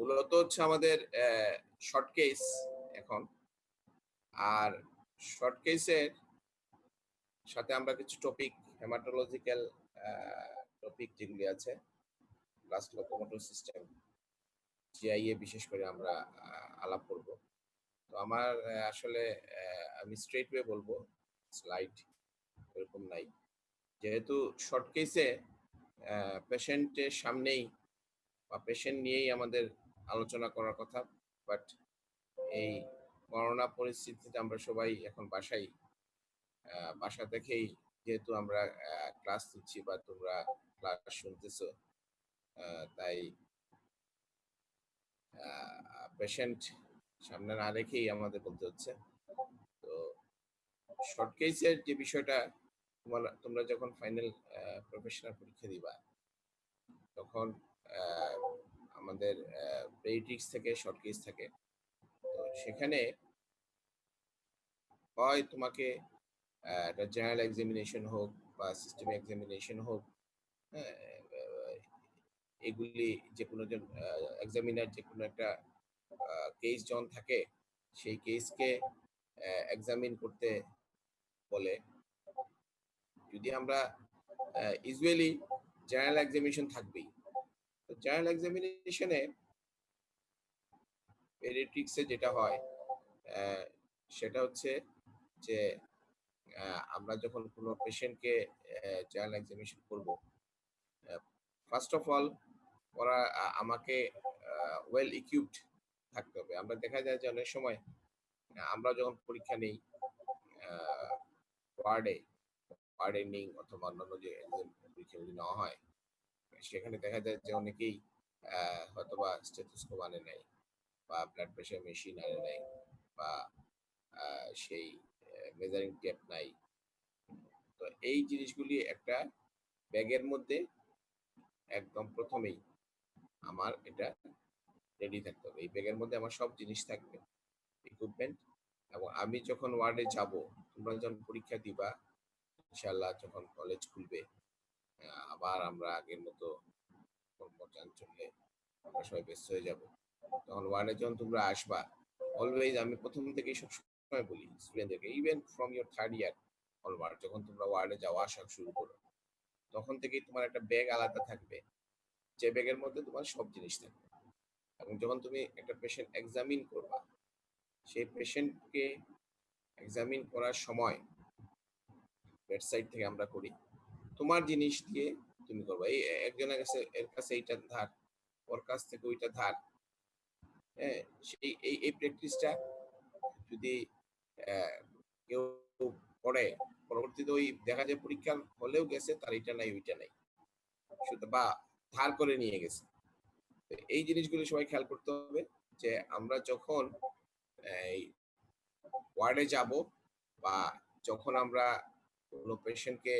মূলত হচ্ছে আমাদের শর্ট কেস এখন। আর শর্ট কেসের সাথে আমরা কিছু টপিক, হেমাটোলজিক্যাল টপিক যেগুলি আছে, ব্লাস্ট লোকোমোটর সিস্টেম, জিআইএ বিশেষ করে আমরা আলাপ করব। তো আমার আসলে আমি স্ট্রেট ওয়ে বলবো, স্লাইড এরকম নাই। যেহেতু শর্ট কেসে পেশেন্টের সামনেই বা পেশেন্ট নিয়েই আমাদের আলোচনা করার কথা, বাট এই করোনা পরিস্থিতিতে আমরা সবাই এখন বাসা থেকেই যেহেতু আমরা ক্লাস দিচ্ছি বা তোমরা ক্লাস শুনতেছো, তাই পেশেন্ট সামনে না রেখেই আমাদের বলতে হচ্ছে। তো শর্ট কেসের যে বিষয়টা, তোমরা যখন ফাইনাল প্রফেশনাল পরীক্ষা দিবা তখন আমাদের পেডিয়াট্রিক্স থেকে শর্ট কেস থাকে। তো সেখানে হয় তোমাকে একটা জেনারেল এক্সামিনেশন হোক বা সিস্টেম এক্সামিনেশন হোক, হ্যাঁ, এগুলি যে কোনো জন এক্সামিনার যে কোনো একটা কেস যখন থাকে সেই কেসকে এক্সামিন করতে বলে। যদি আমরা ইউজুয়ালি জেনারেল এক্সামিনেশন থাকবেই। তো জেনারেল এক্সামিনেশনে পেডিয়াট্রিক্সে যেটা হয় সেটা হচ্ছে যে আমরা যখন কোনো পেশেন্টকে জেনারেল এক্সামিনেশন করব, ফার্স্ট অফ অল ওরা আমাকে ওয়েল ইকুইপড থাকতে হবে। আমরা দেখা যায় যে অনেক সময় আমরা যখন পরীক্ষা নেই ওয়ার্ডে নেই অথবা অন্যান্য যে পরীক্ষাগুলি নেওয়া হয়, সেখানে দেখা যায় যে অনেকেই হয়তোবা স্টেথোস্কোপ আনে নাই বা ব্লাড প্রেশার মেশিন আনে নাই বা সেই মেজারিং টেপ নাই। তো এই জিনিসগুলি একটা ব্যাগের মধ্যে একদম প্রথমেই আমার এটা রেডি থাকতে হবে। এই ব্যাগের মধ্যে আমার সব জিনিস থাকবে, ইকুইপমেন্ট। এবং আমি যখন ওয়ার্ডে যাব, তোমরা যখন পরীক্ষা দিবা, ইনশাআল্লাহ যখন কলেজ খুলবে আবার আমরা আগের মতো কর্মচাঞ্চল্যে আমরা সবাই ব্যস্ত হয়ে যাব, তখন ওয়ার্ডে যখন তোমরা আসবা, অলওয়েজ আমি প্রথম থেকেই সবসময় বলি স্টুডেন্টদেরকে, even from your third year onward, যখন তোমরা ওয়ার্ডে যাওয়া আসা শুরু করো তখন থেকেই তোমার একটা ব্যাগ আলাদা থাকবে, যে ব্যাগের মধ্যে তোমার সব জিনিস থাকবে। এবং যখন তুমি একটা পেশেন্ট এক্সামিন করবা, সেই পেশেন্টকে এক্সামিন করার সময় বেডসাইড থেকে আমরা করি, তোমার জিনিস দিয়ে তুমি করবা। এই একজনের কাছে এর কাছে এইটা ধার, ওর কাছ থেকে ওইটা ধার, হ্যাঁ, সেই এই প্র্যাকটিসটা যদি কেউ করে, পরবর্তীতে ওই দেখা যায় পরীক্ষা হলেও গেছে তার এটা নাই ওইটা নাই, শুধু বা ধার করে নিয়ে গেছে। এই জিনিসগুলো সবাই খেয়াল করতে হবে যে আমরা যখন এই ওয়ার্ডে যাব বা যখন আমরা কোনো পেশেন্টকে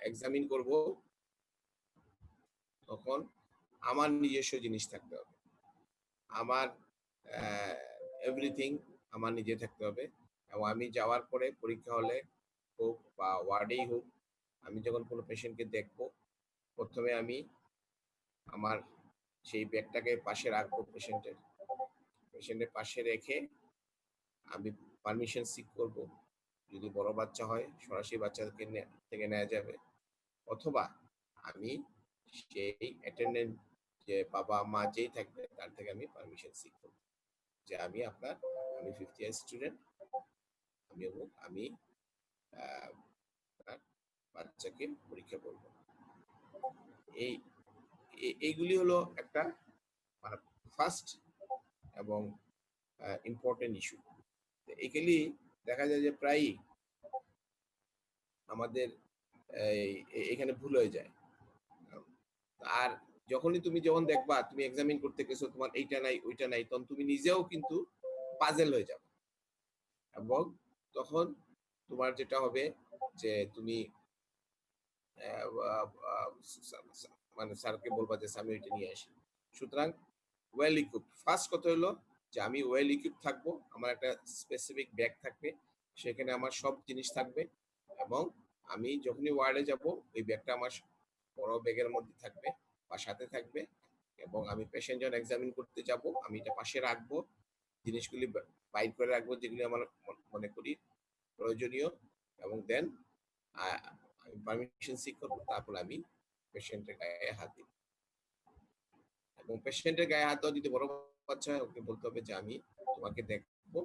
এক্সামিন করব, তখন আমার নিজস্ব জিনিস থাকতে হবে, আমার এভরিথিং আমার নিজে থাকতে হবে। এবং আমি যাওয়ার পরে পরীক্ষা হলে হোক বা ওয়ার্ডেই হোক, আমি যখন কোনো পেশেন্টকে দেখব, প্রথমে আমি আমার সেই ব্যাগটাকে পাশে রাখবো, পেশেন্টের পাশে রেখে আমি পারমিশন সিক করব। যদি বড় বাচ্চা হয় সরাসরি বাচ্চাকে থেকে নেওয়া যাবে, অথবা আমি সেই অ্যাটেন্ডেন্ট যে বাবা মা যেই থাকবে তার থেকে আমি পারমিশন সিক করব যে আমি 50 ইয়ার স্টুডেন্ট, আমি বাচ্চাকে পরীক্ষা করব। এইগুলি হলো একটা মানে ফার্স্ট এবং ইম্পর্টেন্ট ইস্যু। এইগুলি দেখা যায় যে প্রায়ই আমাদের এখানে ভুল হয়ে যায়। আর যখনই তুমি যখন দেখবা তুমি এক্সামিন করতে গেছো, তোমার এইটা নাই ওইটা নাই, তখন তুমি নিজেও কিন্তু পাজেল হয়ে যাবে। এবং তখন তোমার যেটা হবে যে তুমি মানে স্যারকে বলবা যে আমি ওইটা নিয়ে আসি। সুতরাং ওয়েল ইকুইপড, ফার্স্ট কথা হলো যে আমি ওয়েল ইকুইপড থাকবো, আমার একটা স্পেসিফিক ব্যাগ থাকবে, সেখানে আমার সব জিনিস থাকবে। এবং আমি যখনই ওয়ার্ডে যাব ওই ব্যাগটা আমার বড় ব্যাগের মধ্যে থাকবে বা সাথে থাকবে। এবং আমি পেশেন্ট যখন এক্সামিন করতে যাব আমি এটা পাশে রাখবো, জিনিসগুলি বাইর করে রাখবো যেগুলি আমার মনে করি প্রয়োজনীয়, এবং দেন আমি পারমিশন সিক করবো, তারপর আমি পেশেন্টের গায়ে হাত দিব। এবং পেশেন্টের গায়ে হাত দেওয়া যদি বড় বাচ্চা হয়, ওকে বলতে হবে যে আমি তোমাকে দেখবো,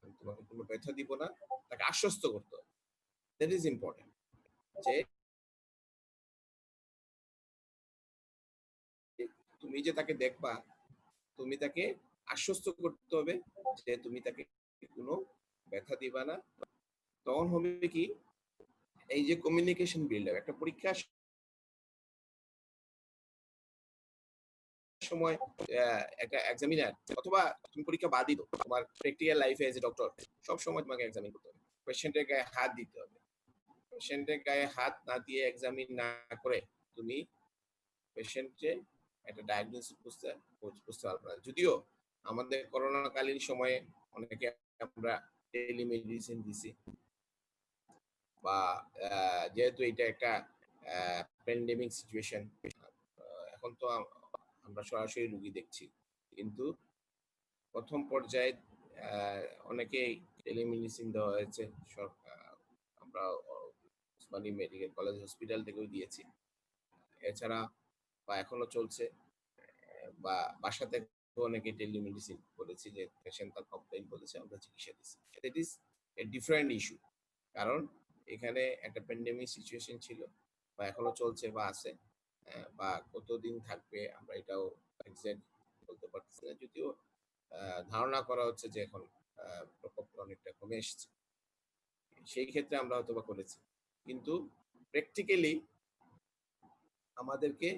আমি তোমাকে কোনো ব্যথা দিব না, তাকে আশ্বস্ত করতে হবে। দ্যাট ইজ ইম্পর্টেন্ট, যে তুমি যে তাকে দেখবা, তুমি তাকে আশ্বস্ত করতে হবে যে তুমি তাকে কোনো ব্যথা দিবা না। তখন হবে কি, এই যে কমিউনিকেশন বিল্ড হবে, একটা পরীক্ষার সময় একটা এক্সামিনার, অথবা তুমি পরীক্ষা বাদই দাও, তোমার প্র্যাকটিক্যাল লাইফে এজ এ ডক্টর সব সময় তোমাকে এক্সামিন করতে হবে, পেশেন্টের গায়ে হাত দিতে হবে। পেশেন্টের গায়ে হাত না দিয়ে এক্সামিন না করে তুমি পেশেন্টে একটা ডায়াগনোসিস বুঝতে পারবে না। যদিও আমাদের করোনাকালীন সময়ে অনেকে আমরা টেলিমেডিসিন দিছি, বা যেহেতু এটা একটা প্যান্ডেমিক সিচুয়েশন, এখন তো আমরা সরাসরি রুগী দেখছি, কিন্তু প্রথম পর্যায়ে অনেকেই টেলিমেডিসিন দেওয়া হয়েছে। আমরা ওসমানী মেডিকেল কলেজ হসপিটাল থেকেও দিয়েছি, এছাড়া বা এখনো চলছে, বা বাসা থেকে অনেকে টেলিমেডিসিন করেছি, যে পেশেন্ট তার কমপ্লেইন বলেছে, আমরা চিকিৎসা দিচ্ছি। It is a different issue, কারণ এখানে একটা প্যান্ডেমিক সিচুয়েশন ছিল, বা এখনো চলছে বা আছে, বা কতদিন থাকবে আমরা এটাও এক্সাক্ট বলতে পারতেছি না, যদিও ধারণা করা হচ্ছে যে এখন প্রকোপটা অনেকটা কমে এসেছে। সেই ক্ষেত্রে আমরা হয়তো বা করেছি, কিন্তু প্র্যাকটিক্যালি আমাদেরকে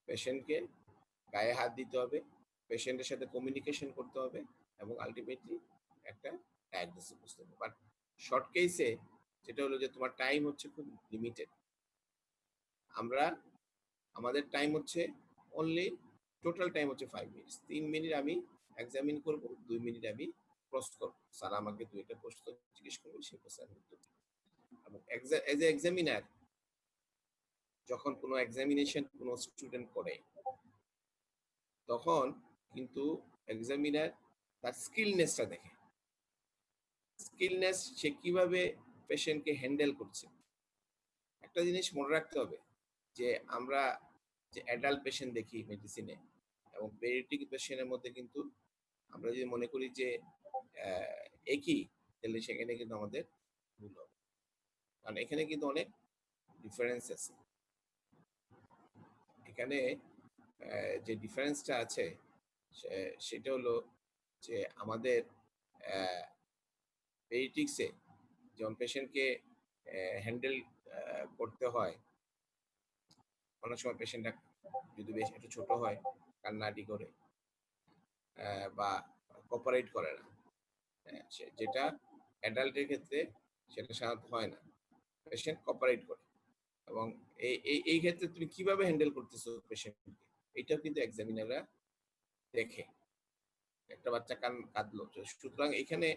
পেশেন্টকে গায়ে হাত দিতে হবে, পেশেন্টের সাথে কমিউনিকেশন করতে হবে, এবং আলটিমেটলি একটা ডায়াগনোসিস বুঝতে হবে। বাট শর্ট কেসে যেটা হলো যে তোমার টাইম হচ্ছে খুব লিমিটেড। আমাদের টাইম হচ্ছে অনলি, টোটাল টাইম হচ্ছে 5 মিনিটস। 3 মিনিট আমি এক্সামিন করব, 2 মিনিট আমি প্রশ্ন করব, স্যার আমাকে 2টা প্রশ্ন জিজ্ঞেস করবে, সেই প্রশ্নের আমি উত্তর দিব। এবং এজ এ এক্সামিনার, যখন কোনো এক্সামিনেশন কোনো স্টুডেন্ট করে, তখন কিন্তু এক্সামিনার তার স্কিলনেসটা দেখে, স্কিলনেস, সে কিভাবে পেশেন্টকে হ্যান্ডেল করছে। একটা জিনিস মনে রাখতে হবে, যে আমরা যে অ্যাডাল্ট পেশেন্ট দেখি মেডিসিনে এবং পেডিয়াট্রিক পেশেন্টের মধ্যে কিন্তু আমরা যদি মনে করি যে একই, তাহলে সেখানে কিন্তু আমাদের ভুল হবে, কারণ এখানে কিন্তু অনেক ডিফারেন্স আছে। এখানে যে ডিফারেন্সটা আছে সেটা হলো যে আমাদের পেডিয়াট্রিক্সে যেমন পেশেন্টকে হ্যান্ডেল করতে হয়, অনেক সময় পেশেন্টটা যদি বেশ একটু ছোট হয়, কান্নাকাটি করে, বা কোঅপারেট করে না, যেটা অ্যাডাল্টের ক্ষেত্রে সেটা সাধারণত হয় না, পেশেন্ট কোঅপারেট করে। এবং এই ক্ষেত্রে তুমি কিভাবে হ্যান্ডেল করতেছো পেশেন্টকে, এটাও কিন্তু এক্সামিনাররা দেখে। একটা বাচ্চা কাঁদলো, সুতরাং এখানে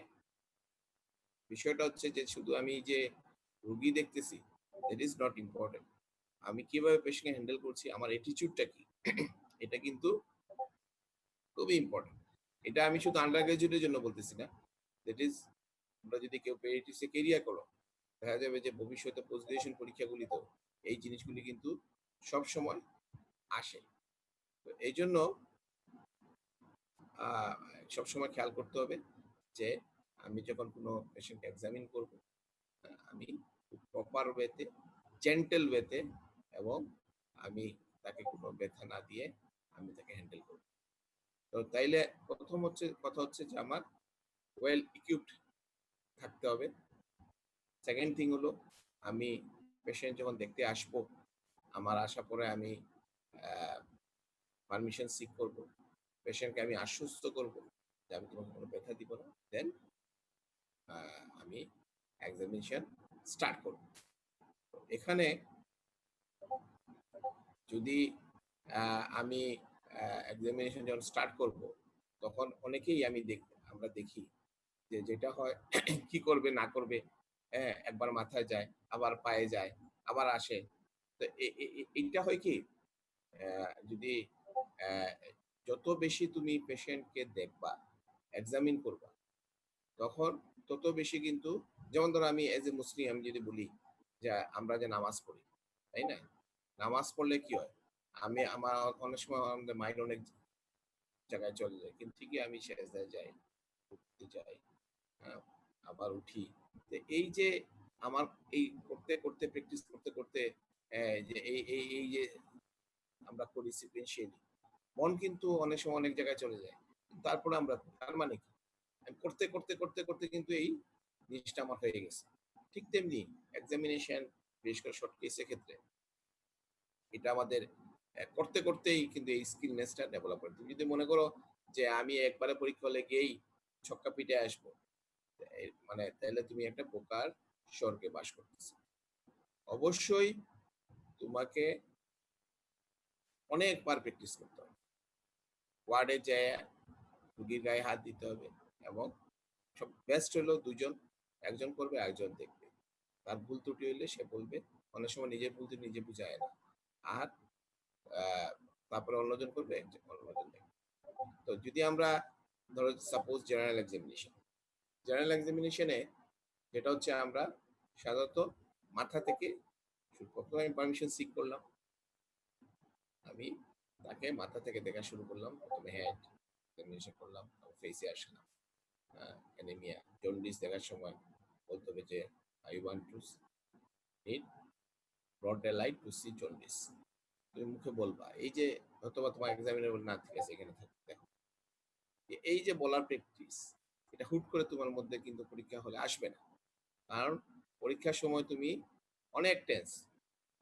বিষয়টা হচ্ছে যে শুধু আমি যে রুগী দেখতেছি, দ্যাট ইজ নট ইম্পর্টেন্ট, আমি কিভাবে পেশেন্টকে হ্যান্ডেল করছি, আমার অ্যাটিটিউডটা কি, এটা কিন্তু খুবই ইম্পর্টেন্ট। এটা আমি শুধু আন্ডার গ্রাজুয়েটের জন্য বলতেছি না, দ্যাট ইজ, তোমরা যদি কেউ পেডিয়াট্রিক্সে ক্যারিয়ার করো, দেখা যাবে যে ভবিষ্যতে পোস্ট গ্রাজুয়েশন পরীক্ষাগুলিতেও এই জিনিসগুলি কিন্তু সব সময় আসে। তো এই জন্য সবসময় খেয়াল করতে হবে যে আমি যখন কোনো পেশেন্ট এক্সামিন করব, আমি প্রপার ওয়েতে, জেন্টেল ওয়েতে, এবং আমি তাকে কোনো ব্যথা না দিয়ে আমি তাকে হ্যান্ডেল করব। তো তাইলে প্রথম কথা হচ্ছে যে আমার ওয়েল ইকুইপড থাকতে হবে। সেকেন্ড থিং হলো, আমি পেশেন্ট যখন দেখতে আসবো, আমার আসার পরে আমি পারমিশন সিক করব, পেশেন্টকে আমি আশ্বস্ত করব যে আমি তোমাকে কোনো ব্যথা দিব না, দেন আমি এক্সামিনেশন স্টার্ট করব। এখানে যদি আমি এক্সামিনেশন যখন স্টার্ট করব, তখন অনেকেই আমরা দেখি যে যেটা হয়, কি করবে না করবে, একবার মাথায় যায়, আবার পায়ে যায়, আবার আসে। তো এইটা হয় কি, যদি যত বেশি তুমি পেশেন্টকে দেখবা, এক্সামিন করবা, তখন তত বেশি কিন্তু, যেমন ধরো আমি এজ এ মুসলিম আমি যদি বলি যে আমরা যে নামাজ পড়ি, তাই না? নামাজ পড়লে কি হয়, আমার অনেক সময় আমাদের মাইন্ড অনেক জায়গায় চলে যায়, কিন্তু ঠিকই আমি সেজদায় যাই, উঠতে যাই, হ্যাঁ, আবার উঠি। তো এই যে আমার এই করতে করতে প্র্যাকটিস করতে করতে যে এই যে আমরা করি সিকুয়েন্সিয়ালি, মন কিন্তু অনেক সময় অনেক জায়গায় চলে যায়, তারপরে আমরা, তার মানে কি, করতে করতে করতে করতে কিন্তু এই জিনিসটা আমার হয়ে গেছে। ঠিক তেমনি এক্সামিনেশন, বিশেষ করে শর্ট কেসের ক্ষেত্রে, এটা আমাদের করতে করতেই কিন্তু এই স্কিলনেসটা ডেভেলপ করে। তুমি যদি মনে করো যে আমি একবারে পরীক্ষা হলে গিয়েই ছক্কা পিটে আসবো, মানে তাহলে তুমি একটা বোকার স্বর্গে বাস করতেছো। অবশ্যই তোমাকে অনেকবার প্র্যাকটিস করতে হবে, ওয়ার্ডে যায় রুগীর গায়ে হাত দিতে হবে, এবং সব বেস্ট হলো দুজন, একজন করবে একজন দেখবে, তার ভুল ত্রুটি হইলে সে বলবে, অনেক সময় নিজের ভুল নিজে বুঝায় না, আর তারপরে অন্যজন করবে, অন্যজন দেখবে। তো যদি আমরা ধরো সাপোজ জেনারেল এক্সামিনেশনে যেটা হচ্ছে, আমরা সাধারণত মাথা থেকে, প্রথমে আমি পারমিশন সিক করলাম, আমি তাকে মাথা থেকে দেখা শুরু করলাম, প্রথমে হেড এক্সামিনেশন করলাম, ফেসে আসলাম, অ্যানিমিয়া জন্ডিস দেখার সময় বলতে হবে যে I want to need broad daylight to see jaundice, তুমি মুখে বলবা, এই যে অথবা তোমার এক্সামিনার না, ঠিক আছে এখানে থাকবে, দেখো, এই যে বলার প্র্যাকটিস, এটা হুট করে তোমার মধ্যে কিন্তু পরীক্ষা হলে আসবে না, কারণ পরীক্ষার সময় তুমি অনেক টেন্স।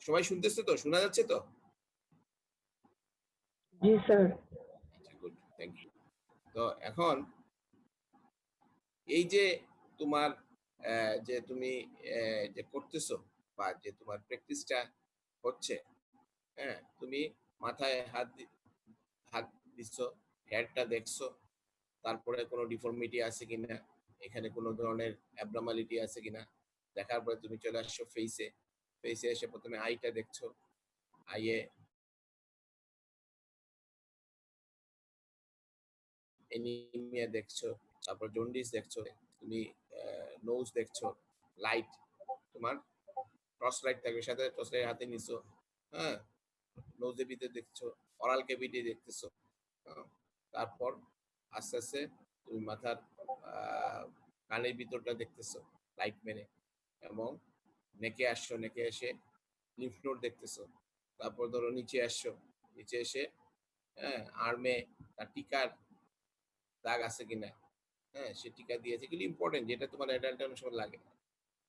সবাই শুনতেছে তো, শোনা যাচ্ছে তো? জি স্যার। আচ্ছা, গুড, থ্যাংক ইউ। তো এখন এই যে তোমার যে তুমি যে করতেছো, বা যে তোমার প্র্যাকটিসটা হচ্ছে, হ্যাঁ, তুমি মাথায় হাত দিচ্ছ, হেডটা দেখছো, তারপরে কোনো ডিফর্মিটি আছে কিনা, এখানে কোনো ধরনের অ্যাবনর্মালিটি আছে কিনা, দেখার পরে তুমি চলে আসছো ফেসে এসে প্রথমে আইটা দেখছো, আইয়ে এনিমিয়া দেখছো, তারপর জন্ডিস দেখছো, তুমি নোজ দেখছো, লাইট, তোমার টর্চ লাইট থাকবে সাথে, টর্চ লাইট হাতে নিছো, হ্যাঁ, নোজের ভিতরে দেখছো, অরাল ক্যাভিটি দেখতেছো, তারপর আস্তে আস্তে তুমি মাথার কানের ভিতরটা দেখতেছো লাইট মেনে, এবং নেকে আসছো, নেকে এসে লিম্ফ নোড দেখতেছো, তারপর ধরো নিচে আসছো, নিচে এসে, হ্যাঁ, আর্মে তার টিকার দাগ আছে কিনা, হ্যাঁ, সে টিকা দিয়েছে, এগুলো ইম্পর্টেন্ট, যেটা তোমার অ্যাডাল্ট অনেক সময় লাগে না,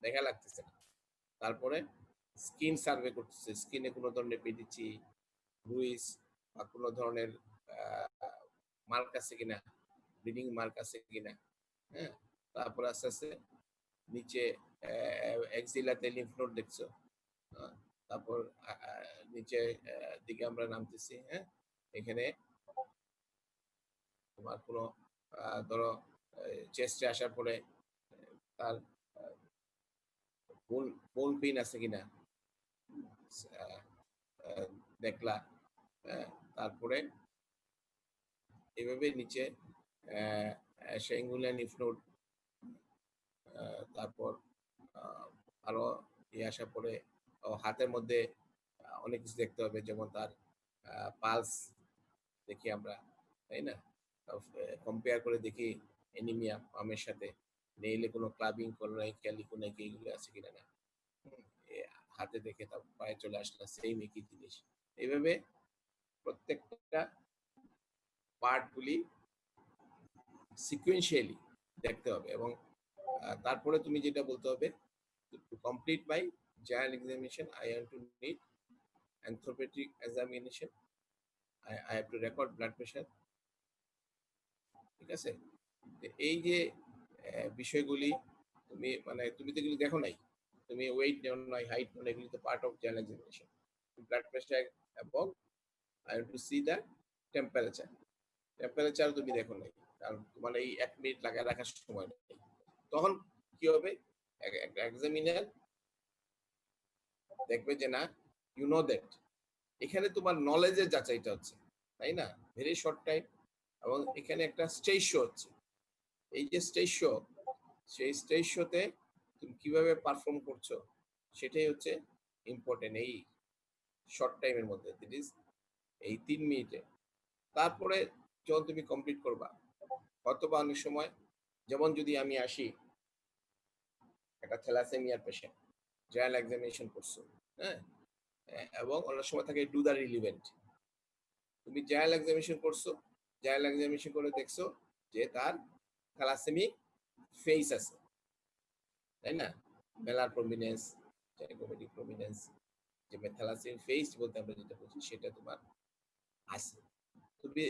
দেখা লাগতেছে না। তারপরে স্কিন সার্ভে করতেছে, স্কিনে কোনো ধরনের পেডিচি, ব্রুইস, বা কোনো ধরনের মার্ক আছে কিনা, ব্লিডিং মার্ক আছে কিনা, হ্যাঁ, তারপর আস্তে আস্তে নিচে এক্সিলাতে লিম্ফ নোড দেখছো, তারপর নিচে দিকে আমরা নামতেছি, হ্যাঁ, এখানে তোমার কোনো ধরো চেস্টে আসার পরে তার বোন পেইন আছে কিনা দেখলা, তারপরে এভাবে নিচে সেঙ্গুলার লিম্ফ নোড, তারপর আরো ইয়ে আসার পরে হাতের মধ্যে অনেক কিছু দেখতে হবে, যেমন তার পালস দেখি আমরা, তাই না? কম্পেয়ার করে দেখি এনিমিয়া পামের সাথে, নেইলে কোনো ক্লাবিং করে নাই, ক্যালিকো নাকি এগুলো আছে কিনা না, হাতে দেখে তার পায়ে চলে আসলো সেম একই জিনিস। এইভাবে প্রত্যেকটা পার্টগুলি সিকুয়েন্সিয়ালি দেখতে হবে, এবং তারপরে তুমি যেটা বলতে হবে, to complete my general examination I have to need anthropometric examination, I have to record blood pressure, ঠিক আছে? এই যে বিষয়গুলি, তুমি মানে তুমি তো এগুলি দেখো নাই, তুমি ওয়েট নেও নাই, হাইট নেও, এগুলি তো part of general examination. Blood pressure এবং I have to see the temperature তুমি দেখো নাই, কারণ তোমার এই 1 মিনিট লাগায় রাখার সময় নেই। তখন কি হবে, এক্সামিনার দেখবে যে না, ইউ নো দ্যাট, এখানে তোমার নলেজের যাচাইটা হচ্ছে, তাই না? Very short time. এবং এখানে একটা স্টেজ শো হচ্ছে। এই যে স্টেজ শো, সেই স্টেজ শোতে তুমি কিভাবে পারফর্ম করছো সেটাই হচ্ছে ইম্পর্টেন্ট এই শর্ট টাইমের মধ্যে। দ্যাট ইজ এই ৩ মিনিটে। তারপরে যখন তুমি কমপ্লিট করবা, হয়তোবা অনেক সময়, যেমন যদি আমি আসি একটা থ্যালাসেমিয়ার পেশেন্ট, জেনারেল এক্সামিনেশন করছো, হ্যাঁ? এবং অনেক সময় থাকে ডু দ্য রিলিভেন্ট। তুমি জেনারেল এক্সামিনেশন করছো, জেনারেল এক্সামিনেশন করে দেখছো যে তার থ্যালাসেমিক ফেস আছে, তাই না? মেলার প্রমিনেন্স, জাইগোমেটিক প্রমিনেন্স, যে থ্যালাসেমিক ফেস বলতে আমরা যেটা বুঝি সেটা তোমার আছে। তুমি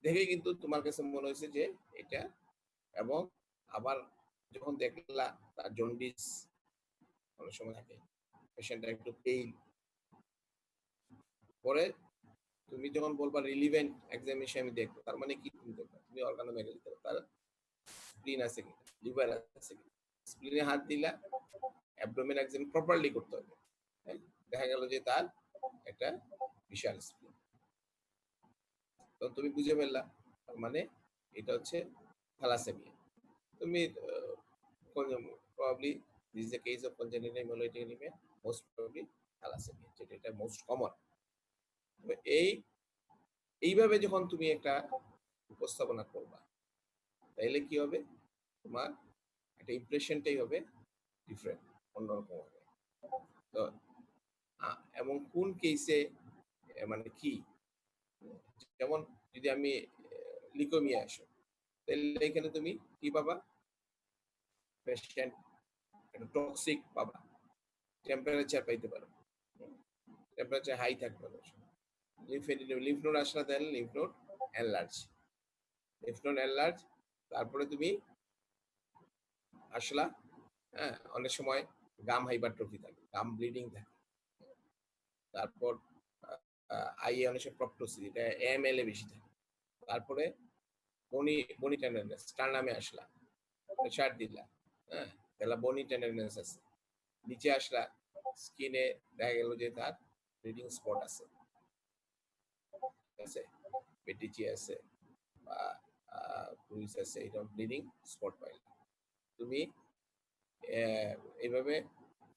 দেখে কিন্তু তোমার কাছে মনে হয়েছে যে এটা, এবং আবার যখন দেখলা তার জন্ডিস অনেক সময় থাকে, পেশেন্টটা একটু পেইন, পরে তুমি যখন বলবা রিলিভেন্ট এক্সামিনেশন আমি দেখবো, তার মানে কি তুমি দেখবা, তুমি অর্গানোমেগালি দেখো তার স্প্লিন আছে কিনা, লিভার আছে কিনা। স্প্লিনে হাত দিলা, অ্যাবডোমেন এক্সাম প্রপারলি করতে হবে। হ্যাঁ? দেখা গেল যে তার একটা বিশাল স্প্লিন, তো তুমি বুঝে ফেললা তার মানে এটা হচ্ছে থ্যালাসেমিয়া। তুমি probably this is the case of congenital haemolytic anaemia, most probably thalassaemia, যেটা এটা মোস্ট কমন। এইভাবে যখন তুমি একটা উপস্থাপনা করবা, তাইলে কি হবে, তোমার একটা ইমপ্রেশনটাই হবে ডিফারেন্ট, অন্যরকম হবে। তো এবং কোন কেসে মানে কি, যেমন যদি আমি লিকোমিয়া আসো, তাহলে এখানে তুমি কি পাবা, পেশেন্ট একটা টক্সিক পাবা, টেম্পারেচার পাইতে পারো, টেম্পারেচার হাই থাকবে, লিম্ফ নোড আসলে then lymph node enlarge, lymph node enlarge, তারপরে তুমি আসলা, হ্যাঁ, অনেক সময় গাম হাইপারট্রফি থাকে, গাম ব্লিডিং থাকে, তারপর আইএ অনেক সময় প্রপটোসিস, এটা এএমএল এ বেশি থাকে, তারপরে বনি বনি টেন্ডারনেস, স্টারনামে আসলা, প্রেসার দিলা, হ্যাঁ, তাহলে বনি টেন্ডারনেস আছে, নিচে আসলা, স্কিনে দেখা গেল যে তার ব্লিডিং স্পট আছে, ঠিক আছে, পেটিচি আছে বা ব্রুইস আছে, এরকম ব্লিডিং স্পট পাইলা, তুমি এইভাবে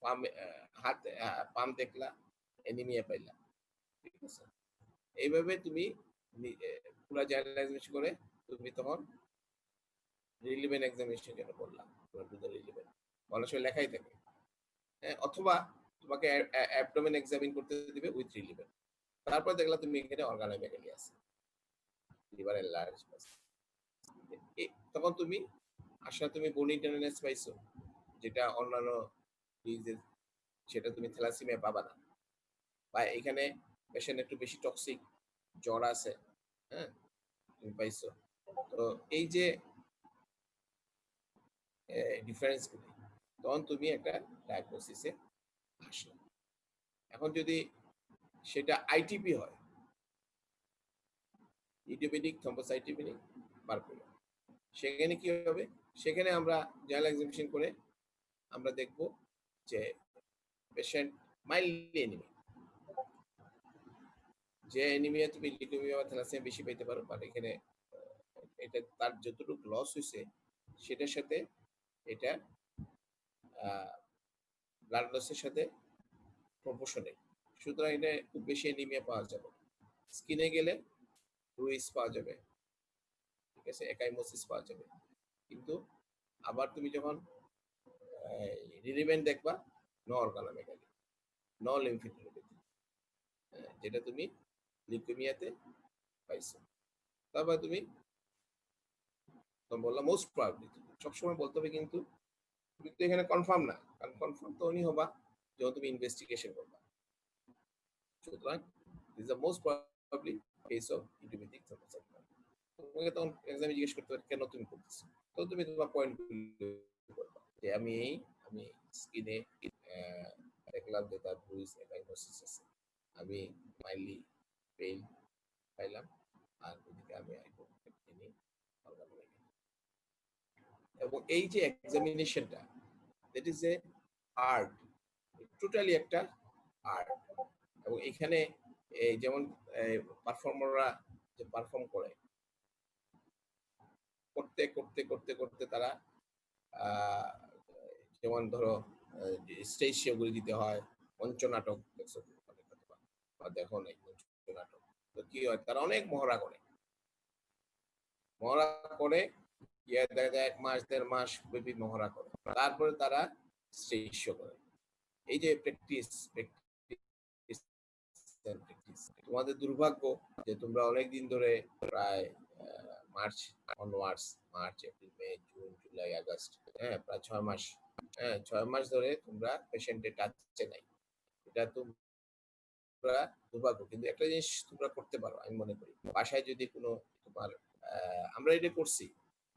পাম, হাত পাম দেখলা, এনিমিয়া পাইলা, ঠিক আছে। এইভাবে তুমি পুরো জেনারেলাইজেশন করে তুমি তখন রিলিভেন্ট এক্সামিনেশন যেটা বললাম, রিলিভেন্ট অনেক সময় লেখাই থাকে, হ্যাঁ, অথবা তোমাকে অ্যাবডোমেন এক্সামিন করতে দিবে উইথ রিলিভেন্ট, তারপর দেখলা তুমি এখানে অর্গানোমেগালি আছে, লিভার এনলার্জ, তখন তুমি আসলে তুমি বনি টেন্ডারনেস পাইছো, যেটা অন্যান্য ডিজিজ সেটা তুমি থ্যালাসেমিয়া পাবা না, বা এখানে পেশেন্ট একটু বেশি টক্সিক জ্বর আছে, হ্যাঁ, তুমি পাইছো। তো এই যে ডিফারেন্স গুলি, তখন তুমি একটা ডায়াগনোসিসে আসো। এখন যদি সেটা আইটিপি হয়, ইডিওপ্যাথিক থ্রম্বোসাইটোপেনিক পারপুরিয়া, সেখানে কি হবে, সেখানে আমরা জেনারেল এক্সামিনেশন করে আমরা দেখব যে পেশেন্ট মাইল্ডলি এনিমিক, যে এনিমিয়া তুমি লিউকেমিয়া বা থ্যালাসেমিয়া বেশি পেতে পারো, বাট এখানে এটা তার যতটুকু লস হয়েছে সেটার সাথে এটা ব্লাড লসের সাথে প্রপোর্শনেট, সুতরাং এটা খুব বেশি এনিমিয়া পাওয়া যাবে, স্কিনে গেলে ব্রুইস পাওয়া যাবে, ঠিক আছে, একাইমোসিস পাওয়া যাবে, কিন্তু আবার তুমি যখন রিলিভেন্ট দেখবা, নো অর্গানোমেগালি, নো লিম্ফোডিনোপ্যাথি, যেটা তুমি লিউকেমিয়াতে পাইছো, তারপর তুমি বললাম মোস্ট প্রবাবলি, সবসময় বলতে হবে কিন্তু কিন্তু এখানে কনফার্ম না, কারণ কনফার্ম তো উনি হবা যখন তুমি ইনভেস্টিগেশন করবা, সুতরাং this the most probably case of idiopathic thrombocytopenia. তোমাকে তখন এক্সামে জিজ্ঞেস করতে পারে কেন তুমি করতেছো, তো তুমি তোমার পয়েন্ট বলবা যে আমি স্কিনে দেখলাম যে তার ব্রুইস একাইমোসিস আছে, আমি মাইল্ডলি পেইন পাইলাম, আর ওদিকে আমি এবং এই যে এক্সামিনেশনটা, that is a art, totally একটা আর্ট, এবং এখানে এই যেমন পারফর্মাররা যে পারফর্ম করে, করতে করতে করতে করতে তারা যেমন ধরো স্টেজ শো গুলি দিতে হয়, মঞ্চনাটক দেখছো বা দেখো নাই মঞ্চনাটক, তো কি হয় তারা অনেক মহড়া করে, মহড়া করে দেখা যায় 1 মাস 1.5 মাস ব্যাপী মহড়া করে, তারপরে তারা স্টেজ শো করে। এই যে প্র্যাকটিস প্র্যাকটিস প্র্যাকটিস, তোমাদের দুর্ভাগ্য যে তোমরা অনেকদিন ধরে প্রায় March onwards, March April May June July August, হ্যাঁ প্রায় 6 মাস, হ্যাঁ 6 মাস ধরে তোমরা পেশেন্টের টাচে নাই। এটা তোমরা দুর্ভাগ্য, কিন্তু একটা জিনিস তোমরা করতে পারো আমি মনে করি, বাসায় যদি কোনো তোমার আমরা এটা করছি,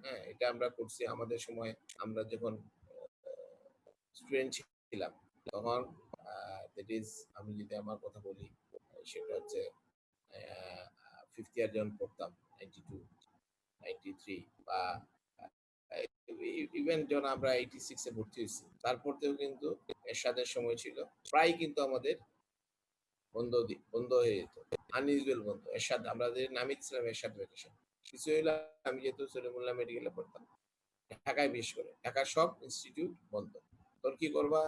হ্যাঁ এটা আমরা করছি আমাদের সময়, আমরা যখন স্টুডেন্ট ছিলাম তখন দ্যাট ইজ, আমি যদি আমার কথা বলি সেটা হচ্ছে 5th ইয়ার যখন পড়তাম 92 93 বা ইভেন যখন আমরা 86 এ ভর্তি হয়েছি তারপরেও কিন্তু এরশাদের সময় ছিল, প্রায় কিন্তু আমাদের বন্ধ হয়ে যেত, আনইউজুয়াল বন্ধ। এরশাদ আমাদের নামই ছিলাম এরশাদ ভ্যাকেশন। কিছু হইলে আমি যেহেতু সলিমুল্লাহ মেডিকেলে পড়তাম ঢাকায়, বিশেষ করে ঢাকার সব ইনস্টিটিউট বন্ধ, তোর কি করবা,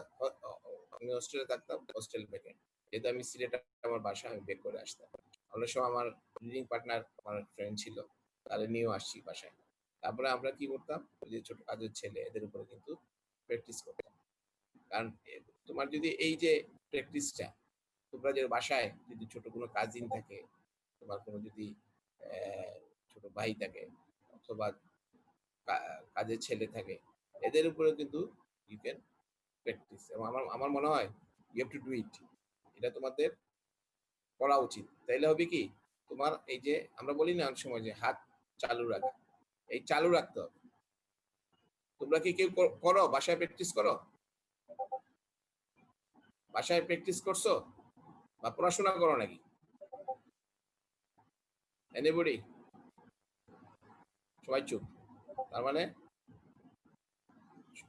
আমি হোস্টেলে থাকতাম, হোস্টেল থেকে যেহেতু আমি সিলেটে আমার বাসা, আমি বের করে আসতাম। অনেক সময় আমার রিডিং পার্টনার আমার ফ্রেন্ড ছিল, তাদের নিয়েও আসছি বাসায়। তারপরে আমরা কি করতাম, ওই যে ছোট কাজের ছেলে এদের উপরে কিন্তু প্র্যাকটিস করতাম। কারণ তোমার যদি এই যে প্র্যাকটিসটা, তোমরা যে বাসায় যদি ছোট কোনো কাজিন থাকে, তোমার কোনো যদি ছোট ভাই থাকে অথবা কাজের ছেলে থাকে, এদের উপরে কিন্তু ইউ ক্যান প্র্যাকটিস, এবং আমার আমার মনে হয় you have to do it, এটা তোমাদের করা উচিত। তাইলে হবে কি, তোমার এই যে আমরা বলি না অনেক সময় যে হাত চালু রাখা, এই চালু রাখতে হবে। তোমরা কি কেউ করো বাসায় প্র্যাকটিস করো, বাসায় প্র্যাকটিস করছো বা পড়াশোনা করো নাকি? এনিবডি? সবাই চুপ, তার মানে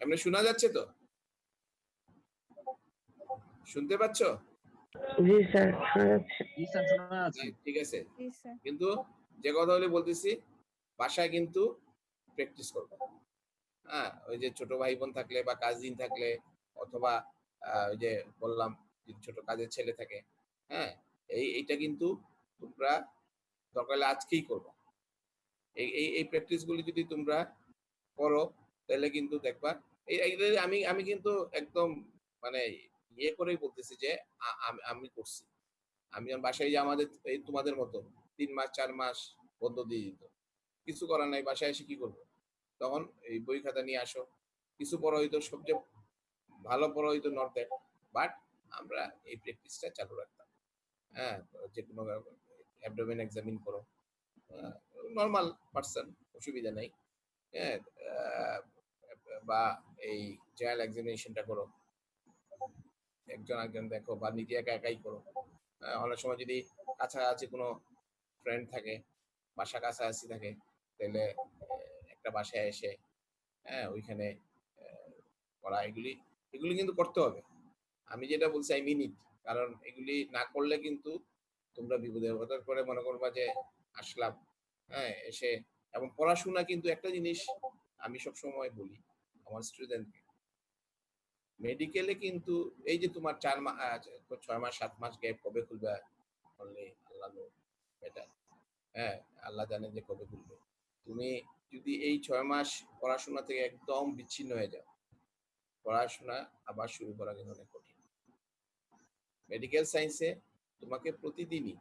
এমনি শোনা যাচ্ছে তো, শুনতে পাচ্ছ? জি স্যার শোনা যাচ্ছে। ঠিক আছে, কিন্তু যে কথা বলে বলতেছি বাসায় কিন্তু প্র্যাকটিস করবো, হ্যাঁ ওই যে ছোট ভাই বোন থাকলে বা কাজিন থাকলে অথবা ওই যে বললাম ছোট কাজের ছেলে থাকে, হ্যাঁ এইটা কিন্তু তোমরা দরকার হলে আজকেই করবো। এই এই এই প্র্যাকটিস গুলি যদি তোমরা করো তাহলে কিন্তু দেখবা আমি আমি কিন্তু একদম মানে ইয়ে করেই বলতেছি যে আমি করছি। আমি বাসায় যে আমাদের এই তোমাদের মতো 3 মাস 4 মাস বন্ধ দিয়ে দিত, কিছু করার নাই, বাসায় এসে কি করবো, তখন এই বই খাতা নিয়ে আসো, কিছু পড়া হইতো, সবচেয়ে ভালো পড়া হইতো নর্থের, বাট আমরা এই প্র্যাকটিসটা চালু রাখতাম। হ্যাঁ যে কোনো অ্যাবডোমেন এক্সামিন করো, নর্মাল পার্সন, অসুবিধা নাই, হ্যাঁ বা এই জেনারেল এক্সামিনেশনটা করো, একজন একজন দেখো বা নিজে একা একাই করো। অনেক সময় যদি কাছাকাছি কোনো ফ্রেন্ড থাকে, বাসা কাছাকাছি থাকে, তাহলে একটা বাসায় এসে হ্যাঁ ওইখানে করা, এগুলি এগুলি কিন্তু করতে হবে। আমি যেটা বলছি আই মিন ইট, কারণ এগুলি না করলে কিন্তু তোমরা বিপদে হঠাৎ করে মনে করবা যে আসলাম, হ্যাঁ এসে, এবং পড়াশোনা কিন্তু একটা জিনিস আমি সব সময় বলি আমার স্টুডেন্টকে, মেডিকেলে কিন্তু এই যে তোমার 4 মাস 6 মাস 7 মাস গ্যাপ কবে খুলবে অনলি আল্লাহ নো, এটা হ্যাঁ আল্লাহ জানে যে কবে খুলবে। তুমি যদি এই 6 মাস পড়াশোনা থেকে একদম বিচ্ছিন্ন হয়ে যাও, পড়াশোনা আবার শুরু করা কিন্তু অনেক কঠিন। মেডিকেল সায়েন্সে তোমাকে প্রতিদিনই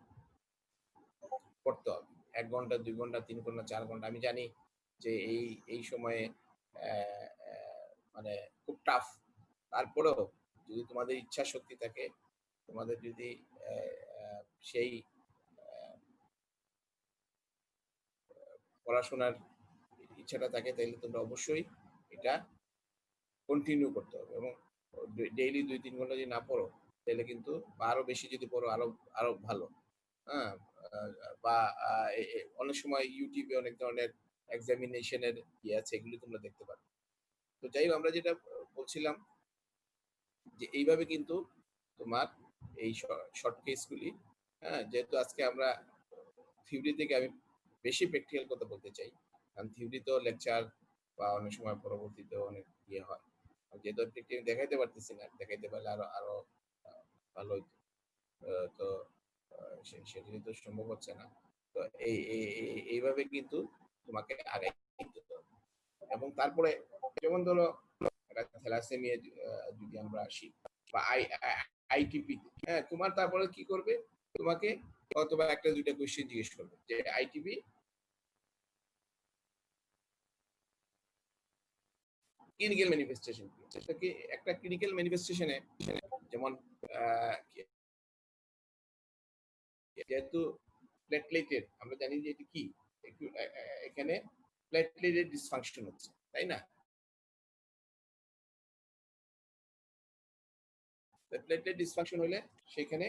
পড়তে হবে, 1 ঘন্টা 2 ঘন্টা 3 ঘন্টা 4 ঘন্টা। আমি জানি যে এই এই সময়ে মানে খুব টাফ, তারপরেও যদি তোমাদের ইচ্ছা শক্তি থাকে, তোমাদের যদি সেই পড়াশোনার ইচ্ছাটা থাকে, তাহলে তোমরা অবশ্যই এটা কন্টিনিউ করতে হবে, এবং ডেইলি 2-3 ঘন্টা যদি না পড়ো তাহলে কিন্তু আরো বেশি যদি পড়ো আরো আরো ভালো। হ্যাঁ বা অনেক সময় ইউটিউবে অনেক ধরনের এক্সামিনেশনের ইয়ে আছে, এগুলি তোমরা দেখতে পারো। তো যাই হোক, আমরা যেটা বলছিলাম যে এইভাবে কিন্তু তোমার এই শর্ট কেসগুলি হ্যাঁ, যেহেতু আজকে আমরা থিওরি থেকে আমি বেশি প্র্যাকটিক্যাল কথা বলতে চাই, কারণ থিওরি তো লেকচার বা অনেক সময় পরবর্তীতে অনেক ইয়ে হয়। যেহেতু প্র্যাকটিক্যাল দেখাইতে পারতেছি না, দেখাইতে পারলে আরো আরো ভালো হইতো। তো সেটা তো সম্ভব হচ্ছে না। তো এইভাবে কিন্তু তোমাকে আগাইতে হবে। এবং তারপরে যেমন ধরো থ্যালাসেমিয়া যদি আমরা আসি বা আইটিপি, হ্যাঁ, তোমার তারপরে কি করবে, তোমাকে অথবা একটা দুইটা কোয়েশ্চেন জিজ্ঞেস করবে যে আইটিপি ক্লিনিক্যাল ম্যানিফেস্টেশন কি। একটা ক্লিনিক্যাল ম্যানিফেস্টেশনে যেমন যেহেতু প্লেটলেটের আমরা জানি যে এটি কি, এখানে প্লেটলেটের ডিসফাংশন হচ্ছে, তাই না? প্লেটলেট ডিসফাংশন হলে সেখানে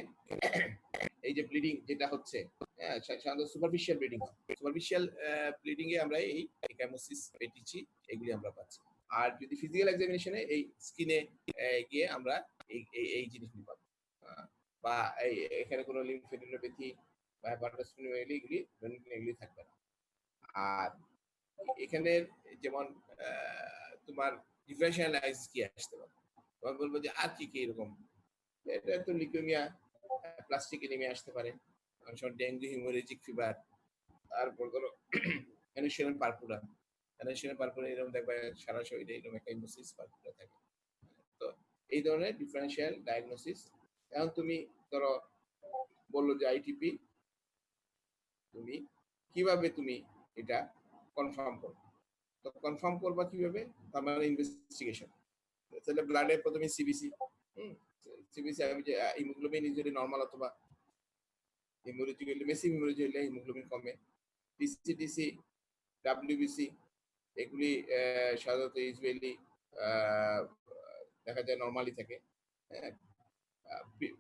এই যে ব্লিডিং যেটা হচ্ছে, হ্যাঁ, সাধারণত সুপারফিশিয়াল ব্লিডিং হয়। সুপারফিশিয়াল ব্লিডিং এ আমরা এই একাইমোসিস, পেটিচি এগুলি আমরা পাচ্ছি। আর যদি ফিজিক্যাল এক্সামিনেশনে এই স্কিনে গিয়ে আমরা এই জিনিসগুলি পাবো। বা এখানে কোনো লিম্ফেডিনোপ্যাথি বা হেপাটোস্প্লিনোমেগালি এগুলি থাকবে না। আর এখানে যেমন তোমার ডিফারেনশিয়াল অ্যানালাইসিস কি আসতে পারে, তোমার বলবো যে আর কি কি এরকম, এটা তো লিউকেমিয়া, প্লাস্টিক এনিমিয়া আসতে পারে, অনেক সময় ডেঙ্গু, হিমোরেজিক ফিভার, তারপর ধরো অ্যানোশিয়ান পারপুরা, অ্যানোশিয়ান পারপুরা এরকম দেখবে সারা শরীরে এরকম একটা ইমোসিস পারপুরা থাকে। তো এই ধরনের ডিফারেনশিয়াল ডায়াগনোসিস। এখন তুমি ধরো বললো যে আইটিপি, তুমি কিভাবে তুমি এটা কনফার্ম করবে, তো কনফার্ম করবা কিভাবে, তার মানে ইনভেস্টিগেশন। তাহলে ব্লাডে প্রথমে সিবিসি, সিবিসি আমি যে হিমোগ্লোবিন যদি নরমাল অথবা হিমোরেজিক হলে, মেসি হিমোরেজি হলে হিমোগ্লোবিন কমে। টিসিটিসি, ডাব্লিউবিসি এগুলি সাধারণত ইউজুয়ালি দেখা যায় নরমালি থাকে। হ্যাঁ,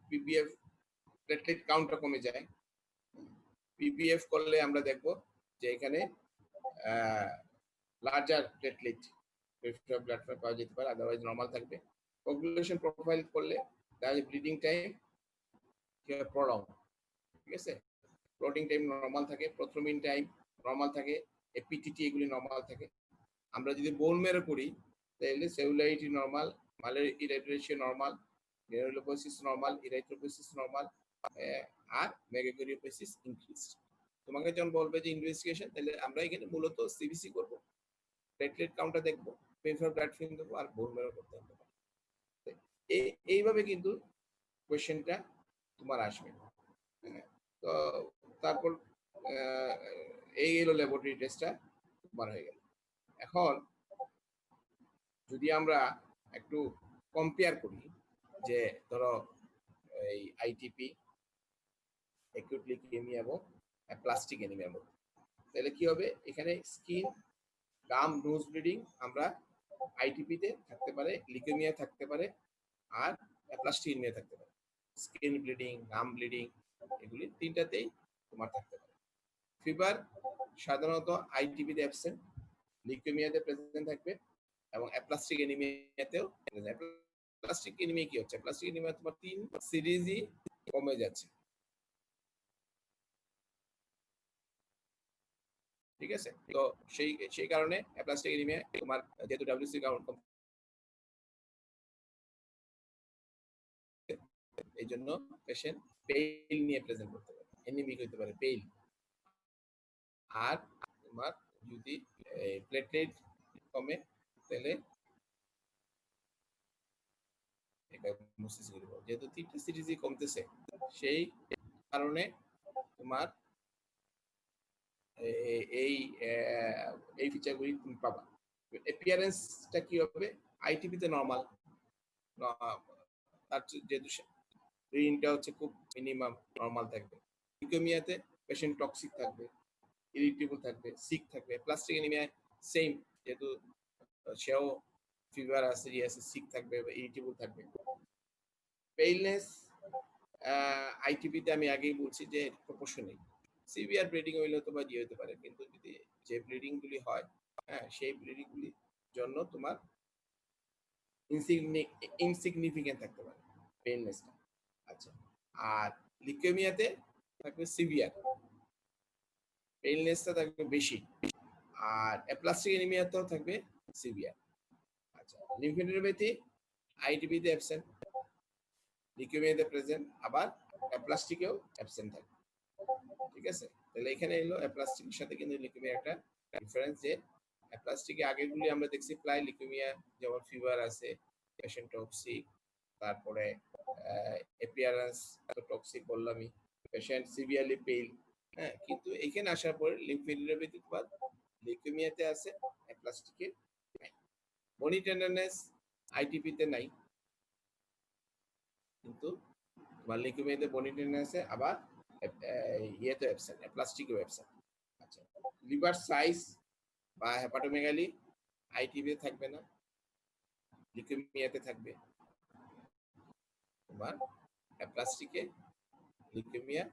পিপিএফ প্লেটলেট কাউন্টটা কমে যায়। পিপিএফ করলে আমরা দেখব যে এখানে লার্জার প্লেটলেট ব্লাড পাওয়া যেতে পারে, আদারওয়াইজ নরমাল থাকবে। কোগুলেশন প্রোফাইল করলে তাহলে ব্লিডিং টাইম প্রলং, ঠিক আছে, ক্লটিং টাইম নরমাল থাকে, প্রথ্রোমিন টাইম নরমাল থাকে, এপিটিটি এগুলি নরমাল থাকে। আমরা যদি বোন মেরো করি তাহলে সেলুলারিটি নরমাল, মালের ইরেডিয়েশন নরমাল, গ্রানুলোপোসিস নরমাল, ইরাইথ্রোপোসিস নরমাল, আর মেগাকোরিওপোসিস ইনক্রিজ। তোমাকে যখন বলবে যে ইনভেস্টিগেশন, তাহলে আমরা এখানে মূলত সিবিসি করব, প্লেটলেট কাউন্টটা দেখবো, পেরিফেরাল ব্লাড ফিল্ম দেখবো, আর বোন মেরো করতে হবে। এইভাবে কিন্তু কোয়েশ্চেনটা তোমার আসবে। তো তারপর এই এলো ল্যাবরেটরি টেস্টটা তোমার হয়ে গেল। এখন যদি আমরা একটু কম্পেয়ার করি যে ধরো এই আইটিপি, অ্যাকিউট লিউকেমিয়া এবং প্লাস্টিক অ্যানিমিয়ার মধ্যে, তাহলে কি হবে, এখানে স্কিন, গাম, নোজ ব্লিডিং আমরা আইটিপিতে থাকতে পারে, লিউকেমিয়া থাকতে পারে, আর প্লাস্টিক অ্যানিমিয়া থাকতে পারে। স্কিন ব্লিডিং, গাম ব্লিডিং এগুলি তিনটাতেই তোমার থাকতে পারে। ফিভার সাধারণত আইটিপিতে অ্যাবসেন্ট, লিউকেমিয়াতে প্রেজেন্ট থাকবে, এবং অ্যাপ্লাস্টিক এনিমিয়াতেও। প্লাস্টিক এনিমিয়া কি হচ্ছে, প্লাস্টিক এনিমিয়া তোমার 3 সিরিজই কমে যাচ্ছে, ঠিক আছে। তো সেই কারণে অ্যাপ্লাস্টিক এনিমিয়া তোমার যেহেতু ডব্লিউসি কাউন্ট কম, এই জন্য পেশেন্ট পেইল নিয়ে প্রেজেন্ট করতে পারে, এনিমিক হইতে পারে পেইল। আর তোমার যদি প্লেটলেট কমে তাহলে যেহেতু 3টা সিরিজই কমতেছে, সেই কারণে তোমার এই এই ফিচারগুলি তুমি পাবা। অ্যাপিয়ারেন্সটা কি হবে, আইটিপিতে নরমাল, তার যেহেতু রিনটা হচ্ছে খুব মিনিমাম নরমাল থাকবে। লিউকেমিয়াতে পেশেন্ট টক্সিক থাকবে, ইরিটেবল থাকবে, সিক থাকবে। প্লাস্টিক এনিমিয়ায় সেম, যেহেতু সেও ফিভার আছে, আছে, সিক থাকবে বা ইরিটেবল থাকবে। পেইলনেস আইটিপিতে আমি আগেই বলছি যে প্রপোর্শনাল, সিভিয়ার ব্লিডিং হইলে তো বা দিয়ে হতে পারে, কিন্তু যদি যে ব্লিডিং গুলি হয়, হ্যাঁ, সেই ব্লিডিং গুলির জন্য তোমার ইনসিগনিফিকেন্ট থাকতে পারে পেইননেসটা। আচ্ছা, আর লিউকেমিয়াতে থাকবে সিভিয়ার, পেইনলেসটা থাকবে বেশি, আর অ্যাপ্লাস্টিক এনিমিয়াতেও থাকবে সিভিয়ার। আচ্ছা, লিম্ফোডেনোপ্যাথি আইটিপিতে অ্যাবসেন্ট, লিউকেমিয়াতে প্রেজেন্ট, আবার অ্যাপ্লাস্টিকেও অ্যাবসেন্ট থাকবে। ঠিক আছে, তাহলে এখানে এলো অ্যাপ্লাস্টিকের সাথে কিন্তু লিউকেমিয়ার একটা ডিফারেন্স, যে অ্যাপ্লাস্টিকে আগেরগুলি আমরা দেখছি প্রায় লিউকেমিয়া যেমন ফিভার আছে, পেশেন্ট টক্সিক, তারপরে অ্যাপিয়ারেন্স তো টক্সিক বললামই, পেশেন্ট সিভিয়ারলি পেইল। হ্যাঁ, কিন্তু এখানে আসার পরে লিম্ফোডেনোপ্যাথি বা লিউকেমিয়াতে আছে, অ্যাপ্লাস্টিকে নাই। বনি টেন্ডারনেস আইটিপিতে নাই, কিন্তু তোমার লিউকেমিয়াতে বনি টেন্ডারনেস আছে, আবার ইয়েতে অ্যাবসেন্ট, অ্যাপ্লাস্টিকেও অ্যাবসেন্ট। আচ্ছা, লিভার সাইজ বা হেপাটোমেগালি আইটিপিতে থাকবে না, লিউকেমিয়াতে থাকবে। তোমার অ্যাপ্লাস্টিকে লিউকেমিয়া,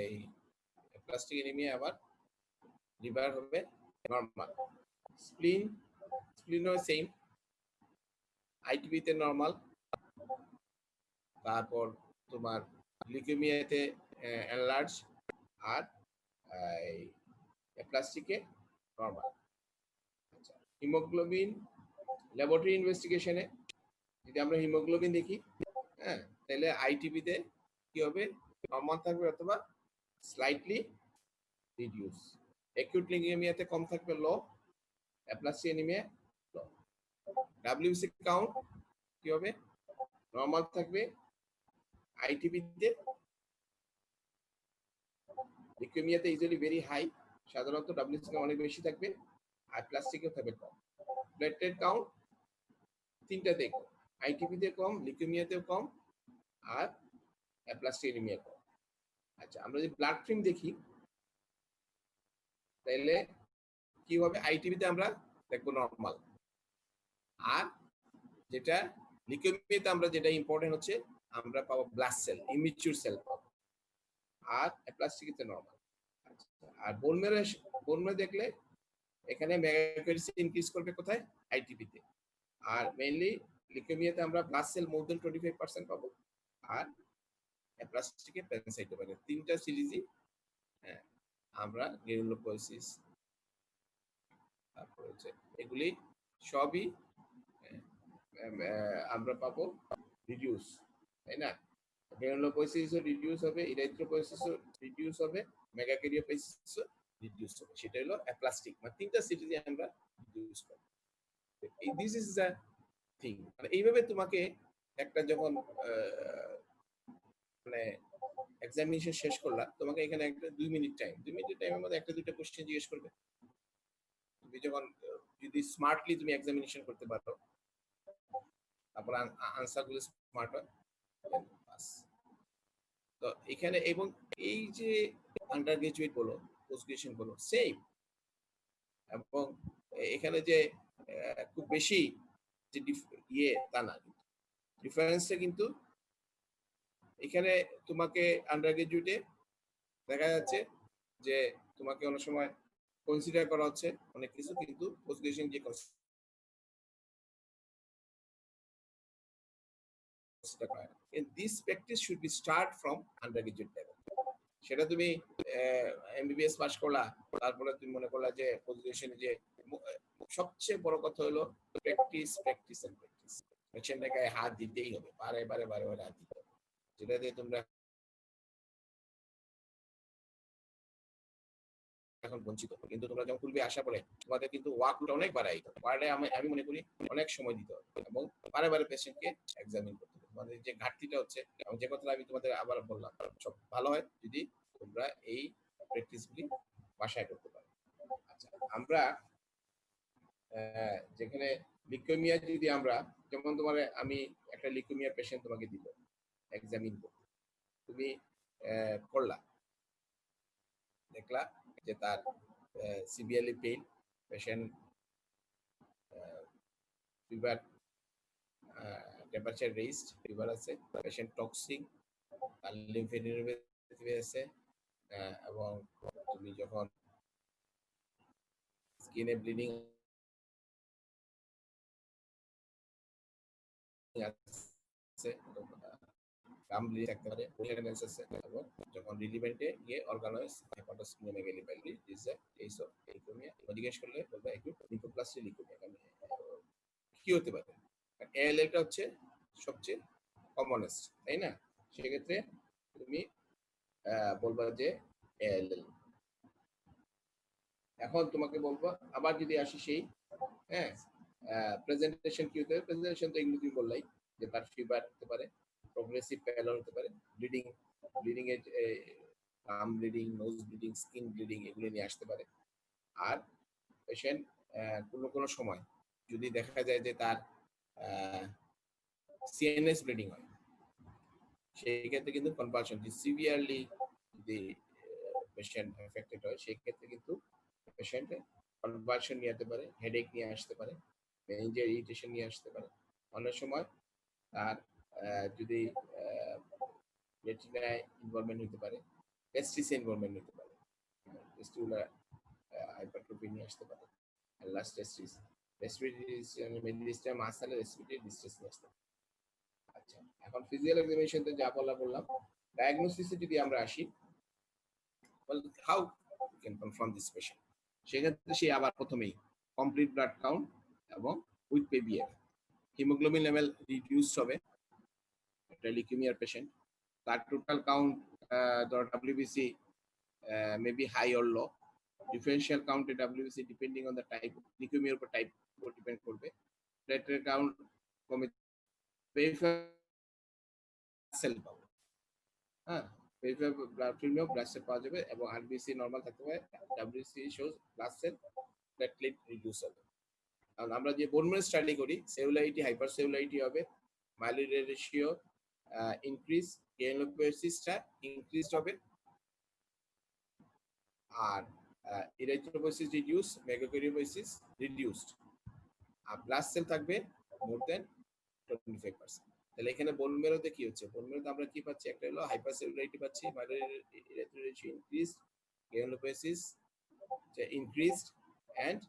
এই অ্যাপ্লাস্টিক এনিমিয়া, আবার লিভার হবে নরমাল। স্প্লিনও সেম, আইটিপিতে নরমাল, তারপর তোমার লিউকেমিয়াতে এনলার্জ, আর অ্যাপ্লাস্টিকে নরমাল। আচ্ছা, হিমোগ্লোবিন ল্যাবরেটরি ইনভেস্টিগেশনে যদি আমরা হিমোগ্লোবিন দেখি, হ্যাঁ, তাহলে আইটিপিতে কি হবে, নরমাল থাকবে অথবা স্লাইটলি রিডিউস। অ্যাকিউট লিউকেমিয়াতে কম থাকবে, লো, অ্যাপ্লাস্টিক এনিমিয়া লো। ডাব্লিউবিসি কাউন্ট কি হবে, নরমাল থাকবে আইটিপিতে, লিউকেমিয়াতে ইউজুয়ালি ভেরি হাই, সাধারণত ডাব্লিউবিসি অনেক বেশি থাকবে, আর প্লাস্টিকেও থাকবে কম। প্লেটলেট কাউন্ট তিনটাতে কম, আইটিপিতে কম, লিউকেমিয়াতেও কম, আর অ্যাপ্লাস্টিক এনিমিয়া কম। আচ্ছা, আমরা যদি ব্লাড ফিল্ম দেখি, তাহলে কি হবে, আইটিপিতে আমরা দেখবো নরমাল, আর যেটা লিউকেমিয়াতে আমরা যেটা ইম্পর্টেন্ট হচ্ছে, আমরা পাবো ব্লাড সেল, ইমিচিউর সেল পাবো, আর অ্যাপ্লাস্টিকেতে নরমাল। আর বোন মেরো দেখলে এখানে মেগাকারিসি ইনক্রিজ করবে কোথায়, আইটিপিতে, আর মেইনলি লিউকেমিয়াতে আমরা ব্লাড সেল মোর দেন 25% পাবো, আর অ্যাপ্লাস্টিকে প্যানসাইটোপেনিয়া। তিনটা সিরিজই আমরা গ্রানুলোপোসিস, তারপর হচ্ছে এগুলি সবই আমরা পাবো রিডিউস, তাই না? গ্রানুলোপোসিসও রিডিউস হবে, ইরাইথ্রোপোসিসও রিডিউস হবে, মেগাকারিওপোসিসও রিডিউস হবে। সেটা হলো অ্যাপ্লাস্টিক, মানে তিনটা সিরিজে আমরা রিডিউস পাবো। This is the thing. মানে এইভাবে তোমাকে একটা যখন মানে এক্সামিনেশন শেষ করলা, তোমাকে এখানে একটা 2 মিনিট টাইমের মধ্যে একটা দুইটা কোশ্চেন জিজ্ঞেস করবে। তুমি যখন যদি স্মার্টলি তুমি এক্সামিনেশন করতে পারো, তারপর আনসার গুলো স্মার্ট হয়, বাস। তো এখানে এবং এই যে আন্ডার গ্রাজুয়েট বলো, পোস্ট গ্রাজুয়েশন বলো, সেম। এবং এখানে যে খুব বেশি যে ইয়ে তা না, ডিফারেন্সটা কিন্তু এখানে তোমাকে আন্ডার গ্রাজুয়েটে দেখা যাচ্ছে যে তোমাকে অনেক সময় কনসিডার করা হচ্ছে অনেক কিছু, কিন্তু পোস্ট গ্রাজুয়েশন যে কনসিডার করা হয়। This practice should be start from under graduate level. সেটা তুমি এমবিবিএস পাস করলা, তারপরে তুমি মনে করলা যে পোস্ট গ্রাজুয়েশনে যে সবচেয়ে বড় কথা হলো প্র্যাকটিস, প্র্যাকটিস এন্ড প্র্যাকটিস। পেশেন্টের গায়ে হাত দিতেই হবে, বারে বারে হাত দিতে হবে, যেটা দিয়ে তোমরা এখন বঞ্চিত। কিন্তু তোমরা যখন পূর্বে আসা পরে তোমাদের কিন্তু ওয়ার্কলোড অনেক বাড়াই, পারে আমি মনে করি অনেক সময় দিতে হবে, এবং বারে পেশেন্টকে এক্সামিন করতে হবে। তোমাদের যে ঘাটতিটা হচ্ছে, এবং যে কথাটা আমি তোমাদের আবার বললাম, সব ভালো হয় যদি তোমরা এই প্র্যাকটিসগুলি বাসায় করতে পারো। আচ্ছা, আমরা যেখানে লিউকেমিয়া, যদি আমরা যেমন তোমার আমি একটা লিউকেমিয়া পেশেন্ট তোমাকে দিব এক্সামিন করতে, তুমি করলা, দেখলা যে তার severely pain, patient fever, temperature raised fever আছে, পেশেন্ট টক্সিক, আর লিম্ফোডেনোপ্যাথি আছে, এবং তুমি যখন স্কিনে ব্লিডিং আছে, গাম ব্লিডিং থাকতে পারে, এবং যখন রিলিভেন্টে গিয়ে অর্গানাইজ হাইপারটোসিনেমেগালি বাইলি is the case of leukaemia. জিজ্ঞেস করলে বলবে অ্যাকিউট লিম্ফোপ্লাস্টিক লিউকেমিয়া। কি হতে পারে? এএলএলটা হচ্ছে সবচেয়ে কমনেস্ট, তাই না? সেক্ষেত্রে তুমি বলবা যে এএলএল। এখন তোমাকে বলবো আবার যদি আসি সেই হ্যাঁ প্রেজেন্টেশন কি হতে পারে? প্রেজেন্টেশন তো এগুলো তুমি বললাই যে তার ফিভার হতে পারে, প্রোগ্রেসিভ প্যালর হতে পারে, ব্লিডিং, ব্লিডিং এর arm bleeding, nose bleeding, skin bleeding এগুলো নিয়ে আসতে পারে। আর পেশেন্ট কোনো সময় যদি দেখা যায় যে তার সিএনএস ব্লিডিং হয়, সেই ক্ষেত্রে কিন্তু কনভালশন সিভিয়ারলি যদি পেশেন্ট এফেক্টেড হয়, সেই ক্ষেত্রে কিন্তু পেশেন্টে কনভালশন নিয়ে আসতে পারে, হেডেক নিয়ে আসতে পারে, মেনিঞ্জাল ইরিটেশন নিয়ে আসতে পারে। অনেক সময় তার যদি রেটিনায় ইনভলভমেন্ট হতে পারে, টেস্টিসে ইনভলভমেন্ট হতে পারে, টেস্টিকুলার হাইপারট্রফি নিয়ে আসতে পারে, লাস্ট টেস্টিস রেসপিরেটরি মেডিস্টার মাসালে রেসপিরেটরি ডিস্ট্রেস নিয়ে আসতে পারে। আচ্ছা, এখন ফিজিক্যাল এক্সামিনেশনতে যা বললাম, ডায়াগনোসিসে যদি আমরা আসি, how you can confirm this patient, সেক্ষেত্রে সে আবার প্রথমেই কমপ্লিট ব্লাড কাউন্ট এবং with PBF, haemoglobin level reduced হবে এটা লিউকেমিয়ার পেশেন্ট, তার টোটাল কাউন্ট ধর WBC maybe high or low, differential কাউন্টে WBC depending on the type, লিউকেমিয়ার উপর টাইপ উপর ডিপেন্ড করবে, প্লেটলেট কাউন্ট কমে, সেল পাবো, হ্যাঁ ব্লাড ফিল্মেও ব্লাড সেল পাওয়া যাবে, এবং আরবিসি নরমাল থাকতে পারে, WBC shows blood cell, platelet reduce হবে। কারণ আমরা যে বোন ম্যারো স্টাডি করি, সেলুলারিটি হাইপার সেলুলারিটি হবে, মাইলোইড রেশিও ইনক্রিজ, গ্রানুলোসাইটোসিসটা ইনক্রিজড হবে, আর ইরিথ্রোপয়েসিস রিডিউস, মেগাকারিওপয়েসিস রিডিউসড, আর ব্লাড সেল থাকবে মোর দেন 25%। তাহলে এখানে বোন ম্যারোতে কি হচ্ছে? বোন ম্যারোতে আমরা কি পাচ্ছি? একটা হলো হাইপার সেলুলারিটি পাচ্ছি, myeloid ratio increased, granulocytosis increased, and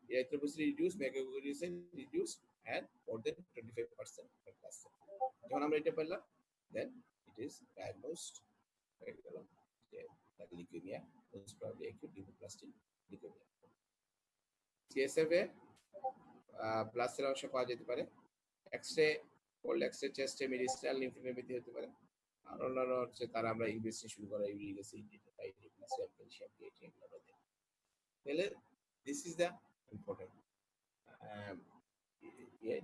erythropoiesis reduced, megakaryocytes reduced, and more than 25% plus. যখন আমরা এটা পেলাম, then it is diagnosed হয়ে গেল যে leukaemia, most probably acute lymphoblastic leukemia। CSF এ ব্লাড সেল অংশ পাওয়া যেতে পারে, এক্সরে করলে এক্সরে চেস্টে মেডিস্টাল লিম্ফোডেনমিতে হতে পারে, আর অন্যান্য হচ্ছে তারা আমরা ইনভেস্টিগেশন শুরু করা ইউরিক অ্যাসিড, ক্যালসিয়াম, ক্রিয়েটিনিন তাহলে দিস ইজ দ্য ইম্পর্টেন্ট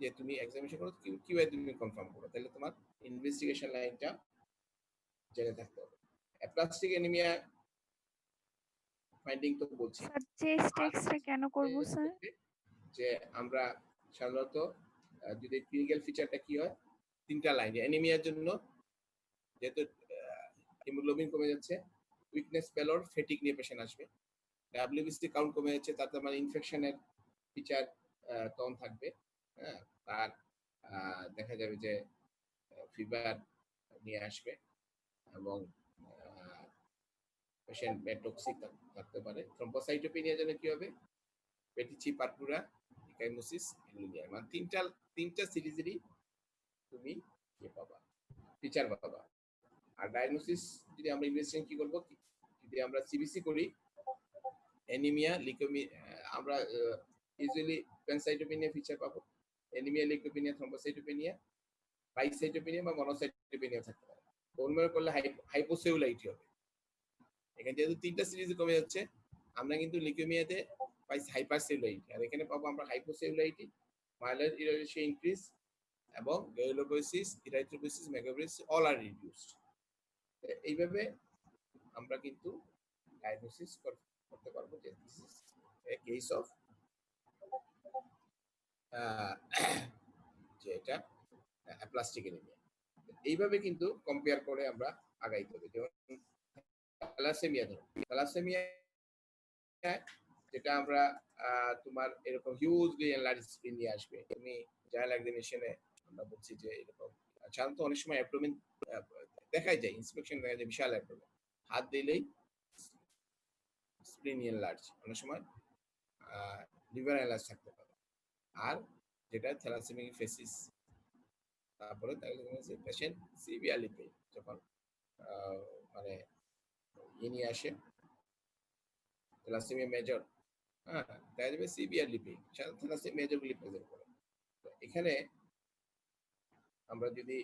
যে তুমি এক্সামিনেশন করো কিভাবে তুমি কনফার্ম করো, তাহলে তোমার ইনভেস্টিগেশন লাইনটা জেনে থাকতে হবে। অ্যাপ্লাস্টিক অ্যানিমিয়া ফাইন্ডিং তো বলছি, স্যার চেস্ট এক্সরে কেন করব স্যার? যে আমরা সাধারণত যদি ক্লিনিক্যাল ফিচারটা কি হয়, তিনটা লাইন অ্যানিমিয়ার জন্য, যেহেতু হিমোগ্লোবিন কমে যাচ্ছে, উইকনেস, প্যালর, ফেটিক নিয়ে পেশেন্ট আসবে, ডাব্লিউবিসি কাউন্ট কমে যাচ্ছে, তাতে মানে ইনফেকশনের ফিচার তখন থাকবে, হ্যাঁ, আর দেখা যাবে যে ফিভার নিয়ে আসবে, এবং পেশেন্ট টক্সিক থাকতে পারে। থ্রম্বোসাইটোপেনিয়া জন্য কি হবে? পেটিচি পারপুরা, ইকাইমোসিস এগুলো নিয়ে, মানে তিনটা সিরিজেরই তুমি ইয়ে পাবা, ফিচার পাবা। আর ডায়াগনোসিস যদি আমরা ইনভেস্টিগেশন কি করব, যদি আমরা সিবিসি করি, অ্যানিমিয়া, লিউকেমিয়া, আমরা ইউজুয়ালি প্যানসাইটোপেনিয়া ফিচার পাবো, অ্যানিমিয়া, লিউকেমিয়া, থ্রম্বোসাইটোপেনিয়া, বাইসাইটোপেনিয়া বা মনোসাইটোপেনিয়া থাকতে পারে। বোন ম্যারো করলে হাইপোসেলুলাইটি হবে। এখানে যেহেতু তিনটা সিরিজ কমে যাচ্ছে, আমরা কিন্তু লিউকেমিয়াতে পাইছি হাইপারসেলুলাইটি, আর এখানে পাবো আমরা হাইপোসেলুলাইটি, মাইলোইড রেশিও ইনক্রিজ, এবং গ্রানুলোসাইটোসিস, ইরিথ্রোপয়েসিস, মেগাকারিওসাইটোসিস অল আর রিডিউসড। এইভাবে আমরা কিন্তু ডায়াগনোসিস করতে পারবো যে this is a case of যে এটা অ্যাপ্লাস্টিক অ্যানিমিয়া। এইভাবে কিন্তু কম্পেয়ার করে আমরা আগাইতে হবে। যেমন থ্যালাসেমিয়া, ধরো থ্যালাসেমিয়া যেটা আমরা তোমার এরকম হিউজলি এনলার্জ স্ক্রিন নিয়ে আসবে, তুমি জার্নাল এক্সামিনেশনে আমরা বলছি যে এরকম সাধারণত অনেক সময় অ্যাবডোমেন দেখাই যায়, ইন্সপেকশন দেখা যায় বিশাল অ্যাবডোমেন, হাত দিলেই স্ক্রিন এনলার্জ, অনেক সময় লিভার এনলার্জ থাকতে পারে, আর যেটা থ্যালাসেমিক ফেসিস, তারপরে পেশেন্ট সিভিয়ারলি পেইন, যখন মানে নিয়ে আসে থ্যালাসেমিয়া মেজর, হ্যাঁ, দেখা যাবে সিভিয়ার লিপি থ্যালাসেমিয়া মেজর গুলি প্রেজেন্ট করে। তো এখানে আমরা যদি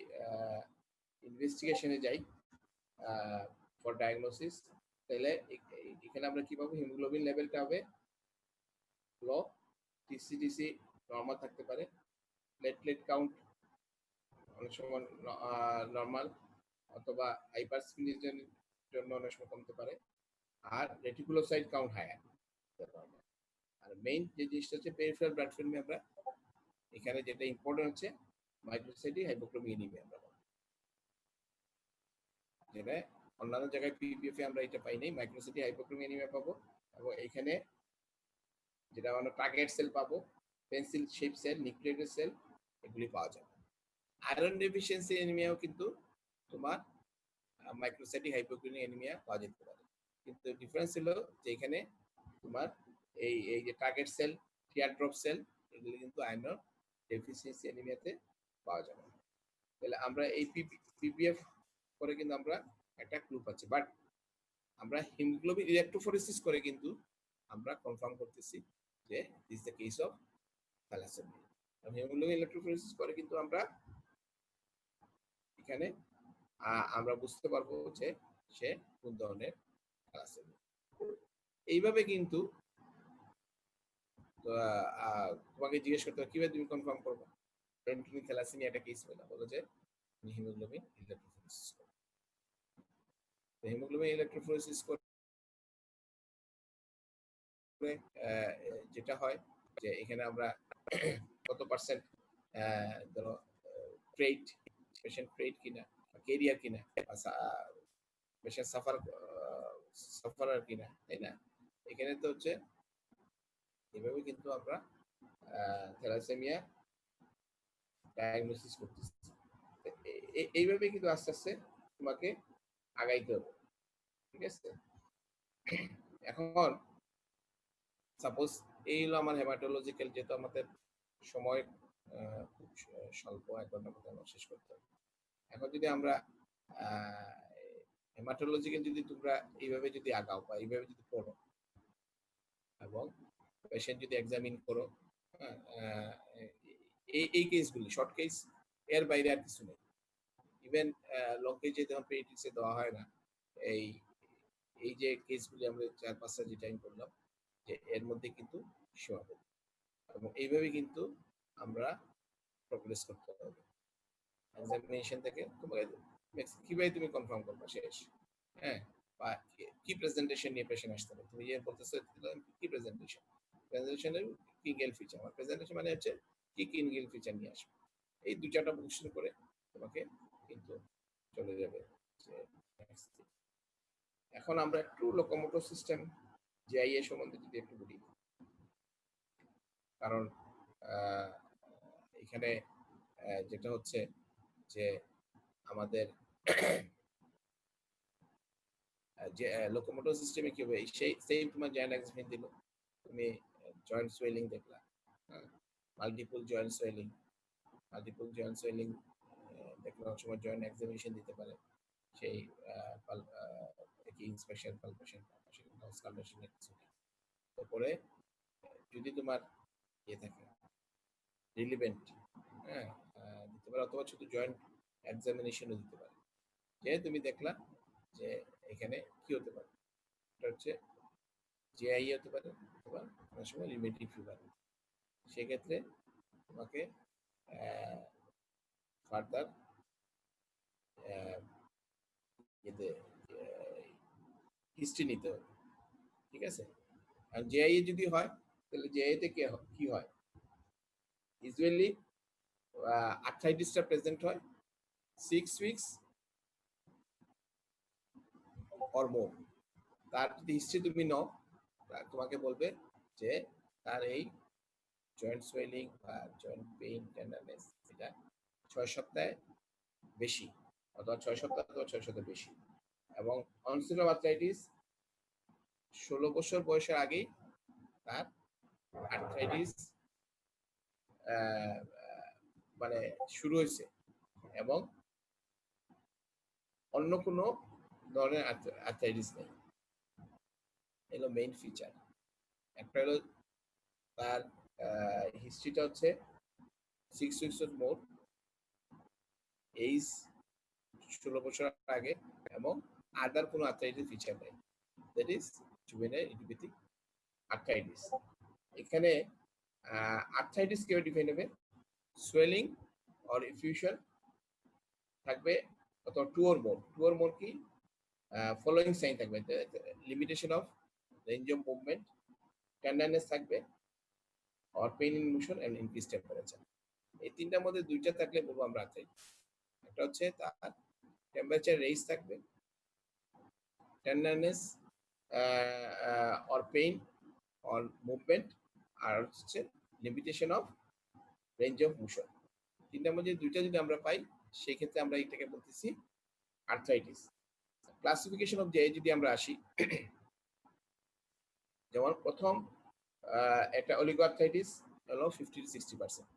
ইনভেস্টিগেশনে যাই ফর ডায়াগনোসিস, তাহলে এখানে আমরা কি পাবো? হিমোগ্লোবিন লেভেলটা হবে লো, টিসিটিসি নর্মাল থাকতে পারে, প্লেটলেট কাউন্ট অনেক সময় নর্মাল অথবা হাইপারস্পিনিজমের জন্য অনেক সময় কমতে পারে, আর রেটিকুলোসাইট কাউন্ট হায়ার। আর মেইন যে জিনিসটা হচ্ছে পেরিফেরাল ব্লাড ফিল্মে আমরা এখানে যেটা ইম্পর্টেন্ট হচ্ছে মাইক্রোসাইটিক হাইপোক্রোমিয়া আমরা পাবো, যেটা অন্যান্য জায়গায় পিপিএফ এ আমরা এটা পাই নাই। মাইক্রোসাইটিক হাইপোক্রোমিয়া পাবো, এবং এখানে যেটা আমরা টার্গেট সেল পাবো, pencil shape cell, nucleated cell, এগুলি পাওয়া যাবে। আয়রন ডেফিসিয়েন্সি অ্যানিমিয়াও কিন্তু তোমার মাইক্রোসাইটিক হাইপোক্রোমিয়া পাওয়া যেতে পারে, কিন্তু ডিফারেন্স হলো যে এখানে তোমার এই যে target cell, tear drop cell, এগুলি কিন্তু আয়রন ডেফিসিয়েন্সি অ্যানিমিয়াতে পাওয়া যাবে। তাহলে আমরা এই পিপিএফ করে কিন্তু আমরা একটা ক্লু পাচ্ছি, বাট আমরা হিমোগ্লোবিন ইলেকট্রোফোরেসিস করে কিন্তু আমরা কনফার্ম করতেছি যে this the case of thalassaemia. Haemoglobin electrophoresis করে কিন্তু আমরা এখানে আমরা বুঝতে পারবো যে সে কোন ধরনের থ্যালাসেমিয়া। এইভাবে কিন্তু তোমাকে জিজ্ঞেস করতে হবে কিভাবে তুমি কনফার্ম করবে তুমি থ্যালাসেমিয়া একটা কেস পেলা, বলো যে হিমোগ্লোবিন ইলেকট্রোফোরেসিস করে। হিমোগ্লোবিন ইলেকট্রোফোরেসিস করে যেটা হয় যে এখানে আমরা কত পার্সেন্ট ধরো ট্রেড পেশেন্ট ট্রেড কিনা, কেরিয়ার কিনা, পেশেন্ট সাফারার কিনা, তাই না? এখানে তো হচ্ছে এভাবে কিন্তু আমরা থ্যালাসেমিয়া ডায়াগনোসিস করতেছি। এইভাবে কিন্তু আস্তে আস্তে তোমাকে আগাইতে হবে, ঠিক আছে? এখন সাপোজ এই হলো আমার হেমাটোলজিক্যাল, যেহেতু আমাদের সময় খুব স্বল্প, 1 ঘন্টার মধ্যে আমরা শেষ করতে হবে। এখন যদি আমরা হেমাটোলজিক্যাল যদি তোমরা এইভাবে যদি আগাও বা এইভাবে যদি পড়ো এবং পেশেন্ট যদি এক্সামিন করো, এই কেসগুলি শর্ট কেস, এর বাইরে আর কিছু নেই। ইভেন লং কেসে যখন পেডিয়াট্রিক্সে দেওয়া হয় না, এই যে কেসগুলি আমরা 4-5টা যে টাইম করলাম, যে এর মধ্যে কিন্তু সীমাবদ্ধ, এবং এইভাবে কিন্তু আমরা প্রোগ্রেস করতে হবে। এক্সামিনেশন থেকে তোমাকে কিভাবে তুমি কনফার্ম করবে শেষ, হ্যাঁ, বা কি প্রেজেন্টেশন নিয়ে পেশেন্ট আসতে হবে। তুমি যে বলতেছো কি প্রেজেন্টেশনের ক্লিনিক্যাল ফিচার, আমার প্রেজেন্টেশন মানে হচ্ছে কি ক্লিনিক্যাল ফিচার নিয়ে আসবে। এই 2-4টা কোশ্চেন করে তোমাকে কিন্তু চলে যাবে। এখন আমরা একটু লোকোমোটর সিস্টেম জিআইএ সম্বন্ধে যদি একটু বলি, কারণ এখানে যেটা হচ্ছে যে আমাদের যে লোকোমোটর সিস্টেমে কি হবে, সেই তোমার জয়েন্ট এক্সামিন দিল, তুমি জয়েন্ট সোয়েলিং দেখলা, মাল্টিপল জয়েন্ট সোয়েলিং দেখলে অনেক সময় জয়েন্ট এক্সামিনেশন দিতে পারে, সেই ইন্সপেকশন, পালপেশন, স্কালপেশন কিছু। তারপরে যদি তোমার ইয়ে থাকে রিলিভেন্ট, হ্যাঁ, দিতে পারে, অথবা শুধু জয়েন্ট এক্সামিনেশনও দিতে পারে, যে তুমি দেখলা যে এখানে কি হতে পারে, এটা হচ্ছে জিআই হতে পারে, অথবা অনেক সময় রিমেটিভ ফিভার। সেক্ষেত্রে তোমাকে ফার্দার হিস্ট্রি নিতে হবে, ঠিক আছে? আর জিআই যদি হয়, তাহলে জিআই তে কি হয়, ইউজুয়ালি আর্থ্রাইটিসটা প্রেজেন্ট হয় 6 উইকস অর মোর। তার যদি হিস্ট্রি তুমি নাও, তোমাকে বলবে যে তার এই জয়েন্ট সোয়েলিং বা জয়েন্ট পেইন, টেন্ডারনেস, এটা 6 সপ্তাহে বেশি, অথবা 6 সপ্তাহ অথবা 6 সপ্তাহ বেশি। এবং অনসেট অফ আর্থ্রাইটিস 16 বছর বয়সের আগেই তার আর্থ্রাইটিস মানে শুরু হয়েছে, এবং অন্য কোনো ধরনের আর্থ্রাইটিস নেই। এগুলো মেইন ফিচার। একটা হলো তার হিস্ট্রিটা হচ্ছে 6 উইকস অর মোর, এইজ 16 বছর আগে, এবং আদার কোনো আর্থ্রাইটিস ফিচার নেই, that is juvenile idiopathic arthritis. এখানে আর্থ্রাইটিস কেউ ডিফাইন হবে, সোয়েলিং অর ইফিউশন থাকবে, অথবা টু অর মোর কি ফলোইং সাইন থাকবে, limitation of range of movement, tenderness থাকবে, or pain in motion and increase temperature. এই তিনটার মধ্যে দুইটা থাকলে বলবো আমরা আর্থ্রাইটিস। একটা হচ্ছে তার টেম্পারেচার রেঞ্জ থাকবে, tenderness or pain or movement, আর হচ্ছে limitation of range of motion. তিনটার মধ্যে দুইটা যদি আমরা পাই, সেই ক্ষেত্রে আমরা এটাকে বলতেছি আর্থ্রাইটিস। ক্লাসিফিকেশন অফ যে যদি আমরা আসি, যেমন প্রথম একটা অলিগোআর্থ্রাইটিস হলো 50 to 60%।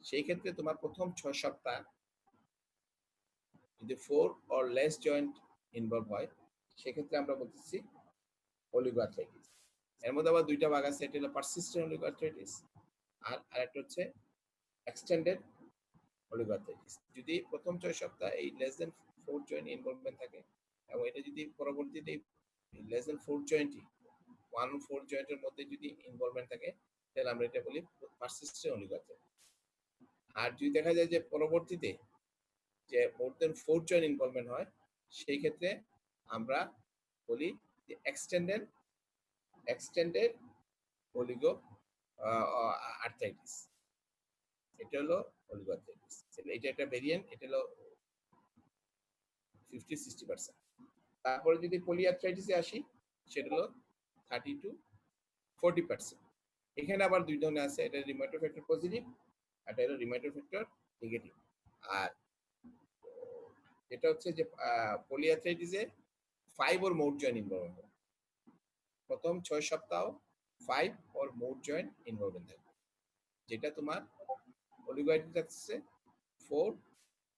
সেই ক্ষেত্রে তোমার প্রথম 6 সপ্তাহ যদি 4 or less জয়েন্ট ইনভলভ হয়, সেক্ষেত্রে আমরা বলতেছি অলিগোআর্থ্রাইটিস। এর মধ্যে আবার দুইটা ভাগ আছে, এটা হলো পারসিস্টেন্ট অলিগোআর্থ্রাইটিস, আর আরেকটা হচ্ছে এক্সটেন্ডেড অলিগোআর্থ্রাইটিস। যদি প্রথম 6 সপ্তাহ এই লেস দেন 4 জয়েন্ট ইনভলভমেন্ট থাকে, এবং এটা যদি পরবর্তীতে লেস দেন 4 জয়েন্টই 1-4 জয়েন্টের মধ্যে যদি ইনভলভমেন্ট থাকে, তাহলে আমরা এটা বলি পারসিস্টেন্ট অলিগোআর্থ্রাইটিস। আর যদি দেখা যায় যে পরবর্তীতে যে মোর দেন 4 জয়েন্ট ইনভলভমেন্ট হয়, সেই ক্ষেত্রে আমরা বলি যে এক্সটেন্ডেড অলিগো আর্থ্রাইটিস। এটা হলো অলিগোআর্থ্রাইটিস। এটা একটা ভেরিয়েন্ট, এটা হলো 50-60%। তারপরে যদি পলিআর্থ্রাইটিসে আসি, সেটা হলো 30 to 40%। এখানে আবার দুই ধরনের আছে, এটা রিউমাটয়েড ফ্যাক্টর পজিটিভ, আর এটা হলো রিউমাটয়েড ফ্যাক্টর নেগেটিভ। আর এটা হচ্ছে যে পলিআর্থ্রাইটিসে 5 or more জয়েন্ট ইনভলভমেন্ট হবে। প্রথম 6 সপ্তাহ 5 or more জয়েন্ট ইনভলভমেন্ট থাকবে, যেটা তোমার অলিগোআর্থ্রাইটিসে 4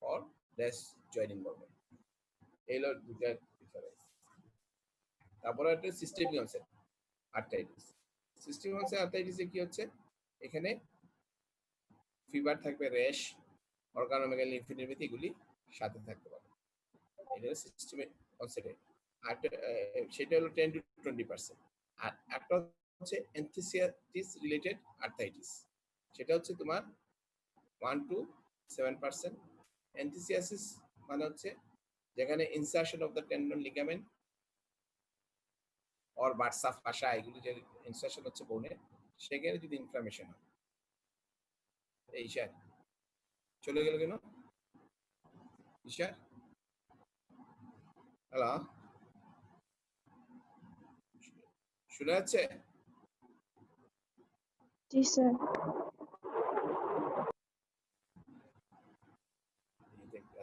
or less জয়েন্ট ইনভলভমেন্ট। এই হলো দুটা ডিফারেন্স। তারপরে একটা systemic onset arthritis. Systemic onset আর্থ্রাইটিসে কি হচ্ছে, এখানে ফিভার থাকবে, র্যাশ, অর্গানোমেগালি লিম্ফোডেনপাথি, এগুলি সাথে থাকতে পারে। এটা হলো সিস্টেমিক অনসেট। আর সেটা হলো 10 to 20%। আর একটা হচ্ছে এনথিসিয়াটিস রিলেটেড আর্থ্রাইটিস, সেটা হচ্ছে তোমার 1 to 7%। এনথিসিয়াসিস মানে হচ্ছে যেখানে insertion of the tendon ligament or Barca ফাসা, এগুলি যে ইনসারশন হচ্ছে বোনে, সেখানে যদি ইনফ্লামেশন হয়। এই ঈশান চলে গেল কেন? ঈশান, হ্যালো, শুনে যাচ্ছে? জি স্যার।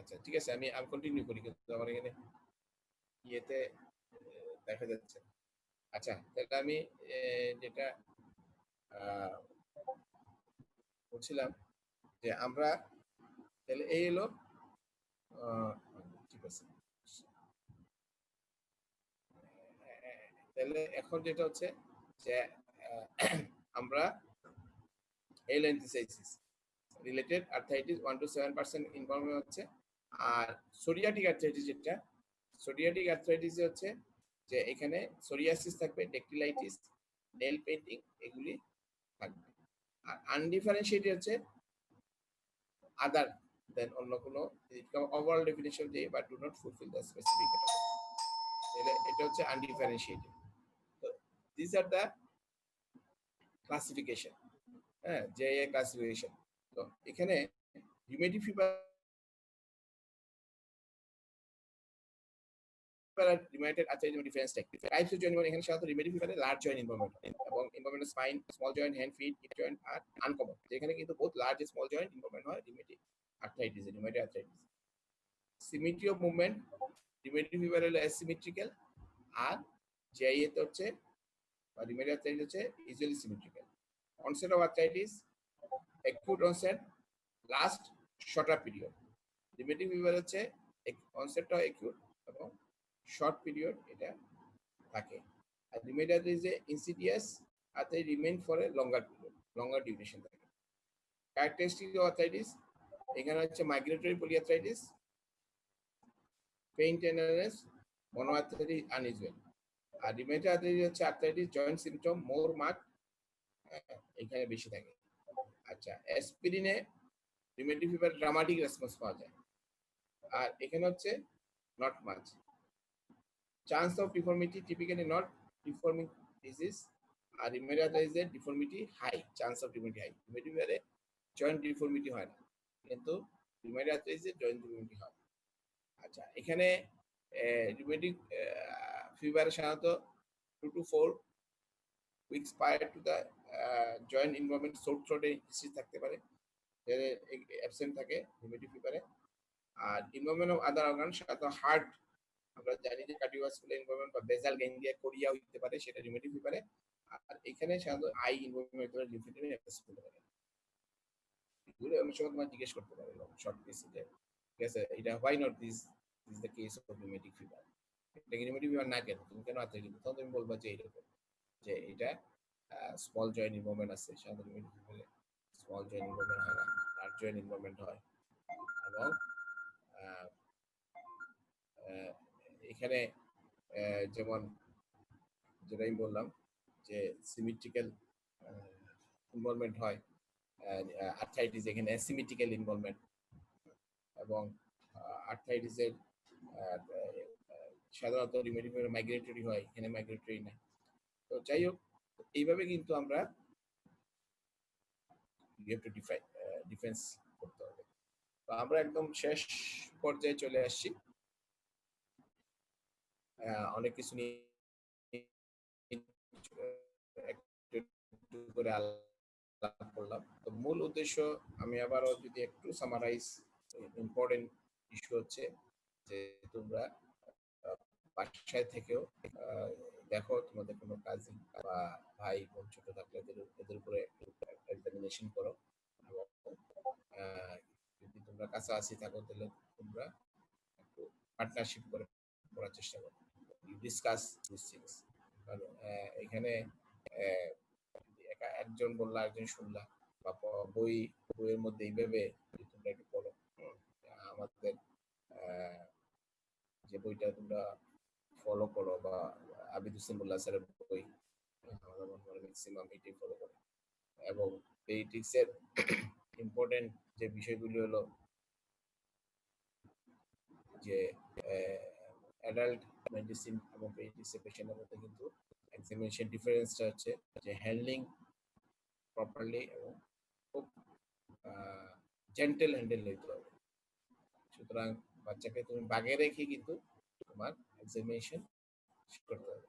আচ্ছা ঠিক আছে, আমি কন্টিনিউ করি, কিন্তু আমার এখানে ইয়েতে দেখা যাচ্ছে। আচ্ছা, তাহলে আমি যেটা বলছিলাম যে আমরা তাহলে এই এলো, ঠিক আছে। তাহলে এখন যেটা হচ্ছে যে আমরা এলএনটিসাইটিস রিলেটেড আর্থ্রাইটিস 1 to 7% ইনভলভমেন্ট হচ্ছে। আর সোরিয়াটিক আর্থ্রাইটিস, যেটা সোরিয়াটিক আর্থ্রাইটিস হচ্ছে যে এখানে সোরিয়াসিস থাকবে, ডেকটিলাইটিস, নেল পেইন্টিং, এগুলি থাকবে। আর আনডিফারেন্সিয়েটেড হচ্ছে আদার দেন অন্য কোনো, ওভারঅল ডেফিনিশন দিয়ে but do not fulfil the specific category, তাহলে এটা হচ্ছে আনডিফারেন্সিয়েটেড। তো দিস আর দ্য ক্লাসিফিকেশন, হ্যাঁ, যে ক্লাসিফিকেশন। তো এখানে rheumatic fever rheumatoid arthritis difference types of joint, এখানে সাধারণত রিউমেটিক ফিভারে লার্জ জয়েন্ট ইনভলভমেন্ট এবং involvement spine, small joint, hand, feet, joint আর আনকমন। যেখানে কিন্তু বহুত লার্জ স্মল জয়েন্ট ইনভলভমেন্ট হয় rheumatic arthritis, rheumatoid arthritis. Symmetry of movement, rheumatic fever হলো অ্যাসিমেট্রিক্যাল, আর জিআইএ হচ্ছে বা রিউমেটয়েড আর্থ্রাইটিস হচ্ছে usually symmetrical. Onset of arthritis acute onset, last shorter period. Rheumatic fever হচ্ছে অনসেটটা অ্যাকিউট এবং শর্ট পিরিয়ড এটা থাকে। আর রিমেডিয়াল ইজ এ ইনসিডিয়াস আর they remain for a longer period, longer duration থাকে। ক্যারেক্টারিস্টিক অফ আর্থ্রাইটিস এখানে হচ্ছে migratory polyarthritis, pain tenderness, monoarthritis unusual. আর রিমেটয়েড আর্থ্রাইটিস হচ্ছে arthritis joint symptom more mark এখানে বেশি থাকে। আচ্ছা, অ্যাসপিরিনে রিমেটয়েড ফিভার ড্রামাটিক রেসপন্স পাওয়া যায়, আর এখানে হচ্ছে not much. Chance of deformity typically not deforming disease, আর রিমেটয়েড আর্থ্রাইটিসের deformity high, chance of deformity high. Rheumatoid ফিভারে জয়েন্ট ডিফর্মিটি হয় না, কিন্তু রিমেটয়েড আর্থ্রাইটিসে জয়েন্ট ডিফর্মিটি হয়। আচ্ছা, এখানে রিউমেটিক ফিভার সাধারণত 2 to 4 weeks prior to the joint involvement sore থ্রোটে হিস্ট্রি থাকতে পারে, অ্যাবসেন্ট থাকে রিউমেটিক ফিভারে। আর ইনভলভমেন্ট অফ আদার অর্গান সাধারণত হার্ট, আমরা জানি যে কার্ডিওভাস্কুলার ইনভলভমেন্ট বা বেসাল গ্যাংলিয়া কোরিয়া হতে পারে, সেটা রিউমেটিক ফিভারে। আর এখানে সাধারণত আই ইনভলভমেন্ট হতে পারে, লিম্ফোডেমিক অ্যাক্সেস হতে পারে। এগুলো অনেক সময় তোমার জিজ্ঞেস করতে পারে শর্ট কেসে যে ঠিক আছে এটা why not this is the case of rheumatic fever, এটা রিউমেটিক ফিভার না কেন, তুমি কেন আর্থ্রাইটিস, তখন তুমি বলবা যে এরকম যে এটা স্মল জয়েন্ট ইনভলভমেন্ট আছে। সাধারণত রিউমেটিক ফিভারে স্মল জয়েন্ট ইনভলভমেন্ট হয় না, লার্জ জয়েন্ট ইনভলভমেন্ট হয়। এবং আহ, আহ, এখানে যেমন যেটা আমি বললাম যে সিমেট্রিক্যাল ইনভলভমেন্ট হয়, আর্থ্রাইটিস এখানে অ্যাসিমেট্রিক্যাল ইনভলভমেন্ট, এবং আর্থ্রাইটিসের সাধারণত রিউমেটিক মাইগ্রেটরি হয়, এখানে মাইগ্রেটরি না। তো যাই হোক, এইভাবে কিন্তু আমরা ডিফেন্স করতে হবে। তো আমরা একদম শেষ পর্যায়ে চলে আসছি, অনেক কিছু নিয়ে একটু করে আলাপ করলাম। তো মূল উদ্দেশ্য আমি আবারও যদি একটু সামারাইজ, ইম্পর্টেন্ট ইস্যু হচ্ছে যে তোমরা বাসায় থেকেও দেখো তোমাদের কোনো কাজিন বা ভাই বোন ছোট থাকলে এদের উপরে এক্সামিনেশন করো, এবং যদি তোমরা কাছাকাছি থাকো তাহলে তোমরা একটু পার্টনারশিপ করে করার চেষ্টা করো, ডিসকাস দিস থিংস। কারণ এখানে একজন বললা একজন শুনলা, বা বইয়ের মধ্যে এইভাবে তোমরা একটু পড়ো। আমাদের যে বইটা তোমরা ফলো করো, বা আবিদ হোসেন মোল্লা স্যারের বই, আমরা মনে করি ম্যাক্সিমাম এটাই ফলো করে। এবং পেডিয়াট্রিক্সের ইম্পর্টেন্ট যে বিষয়গুলি হলো যে অ্যাডাল্ট মেডিসিন এবং পেডিয়াট্রিক্সের পেশেন্টের মধ্যে কিন্তু এক্সামিনেশন ডিফারেন্সটা হচ্ছে যে হ্যান্ডলিং প্রপারলি এবং খুব জেন্টেল হ্যান্ডেল নিতে হবে। সুতরাং বাচ্চাকে তুমি বাগে রেখে কিন্তু তোমার এক্সামিনেশন করতে হবে,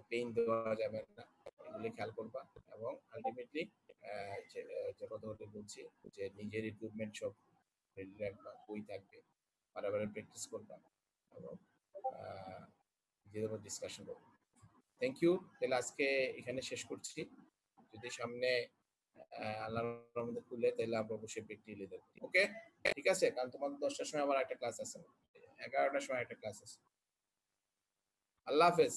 পেইন দেওয়া যাবে না, এগুলি খেয়াল করবা। এবং আলটিমেটলি যে কথাটি বলছি যে নিজের ইকুইপমেন্ট সব রেডি রাখবা, বই থাকবে, বারবার প্র্যাকটিস করবা, এবং নিজেদের মধ্যে ডিসকাশন করবা। Thank you. তাহলে আজকে এখানে শেষ করছি। যদি সামনে আল্লাহর রহমতে খুলে তাহলে আমরা অবশ্যই প্র্যাকটিক্যালি দেখব। ওকে, ঠিক আছে? কারণ তোমাদের 10টার সময় আবার একটা ক্লাস আছে, 11টার সময় একটা ক্লাস আছে। আল্লাহ হাফেজ।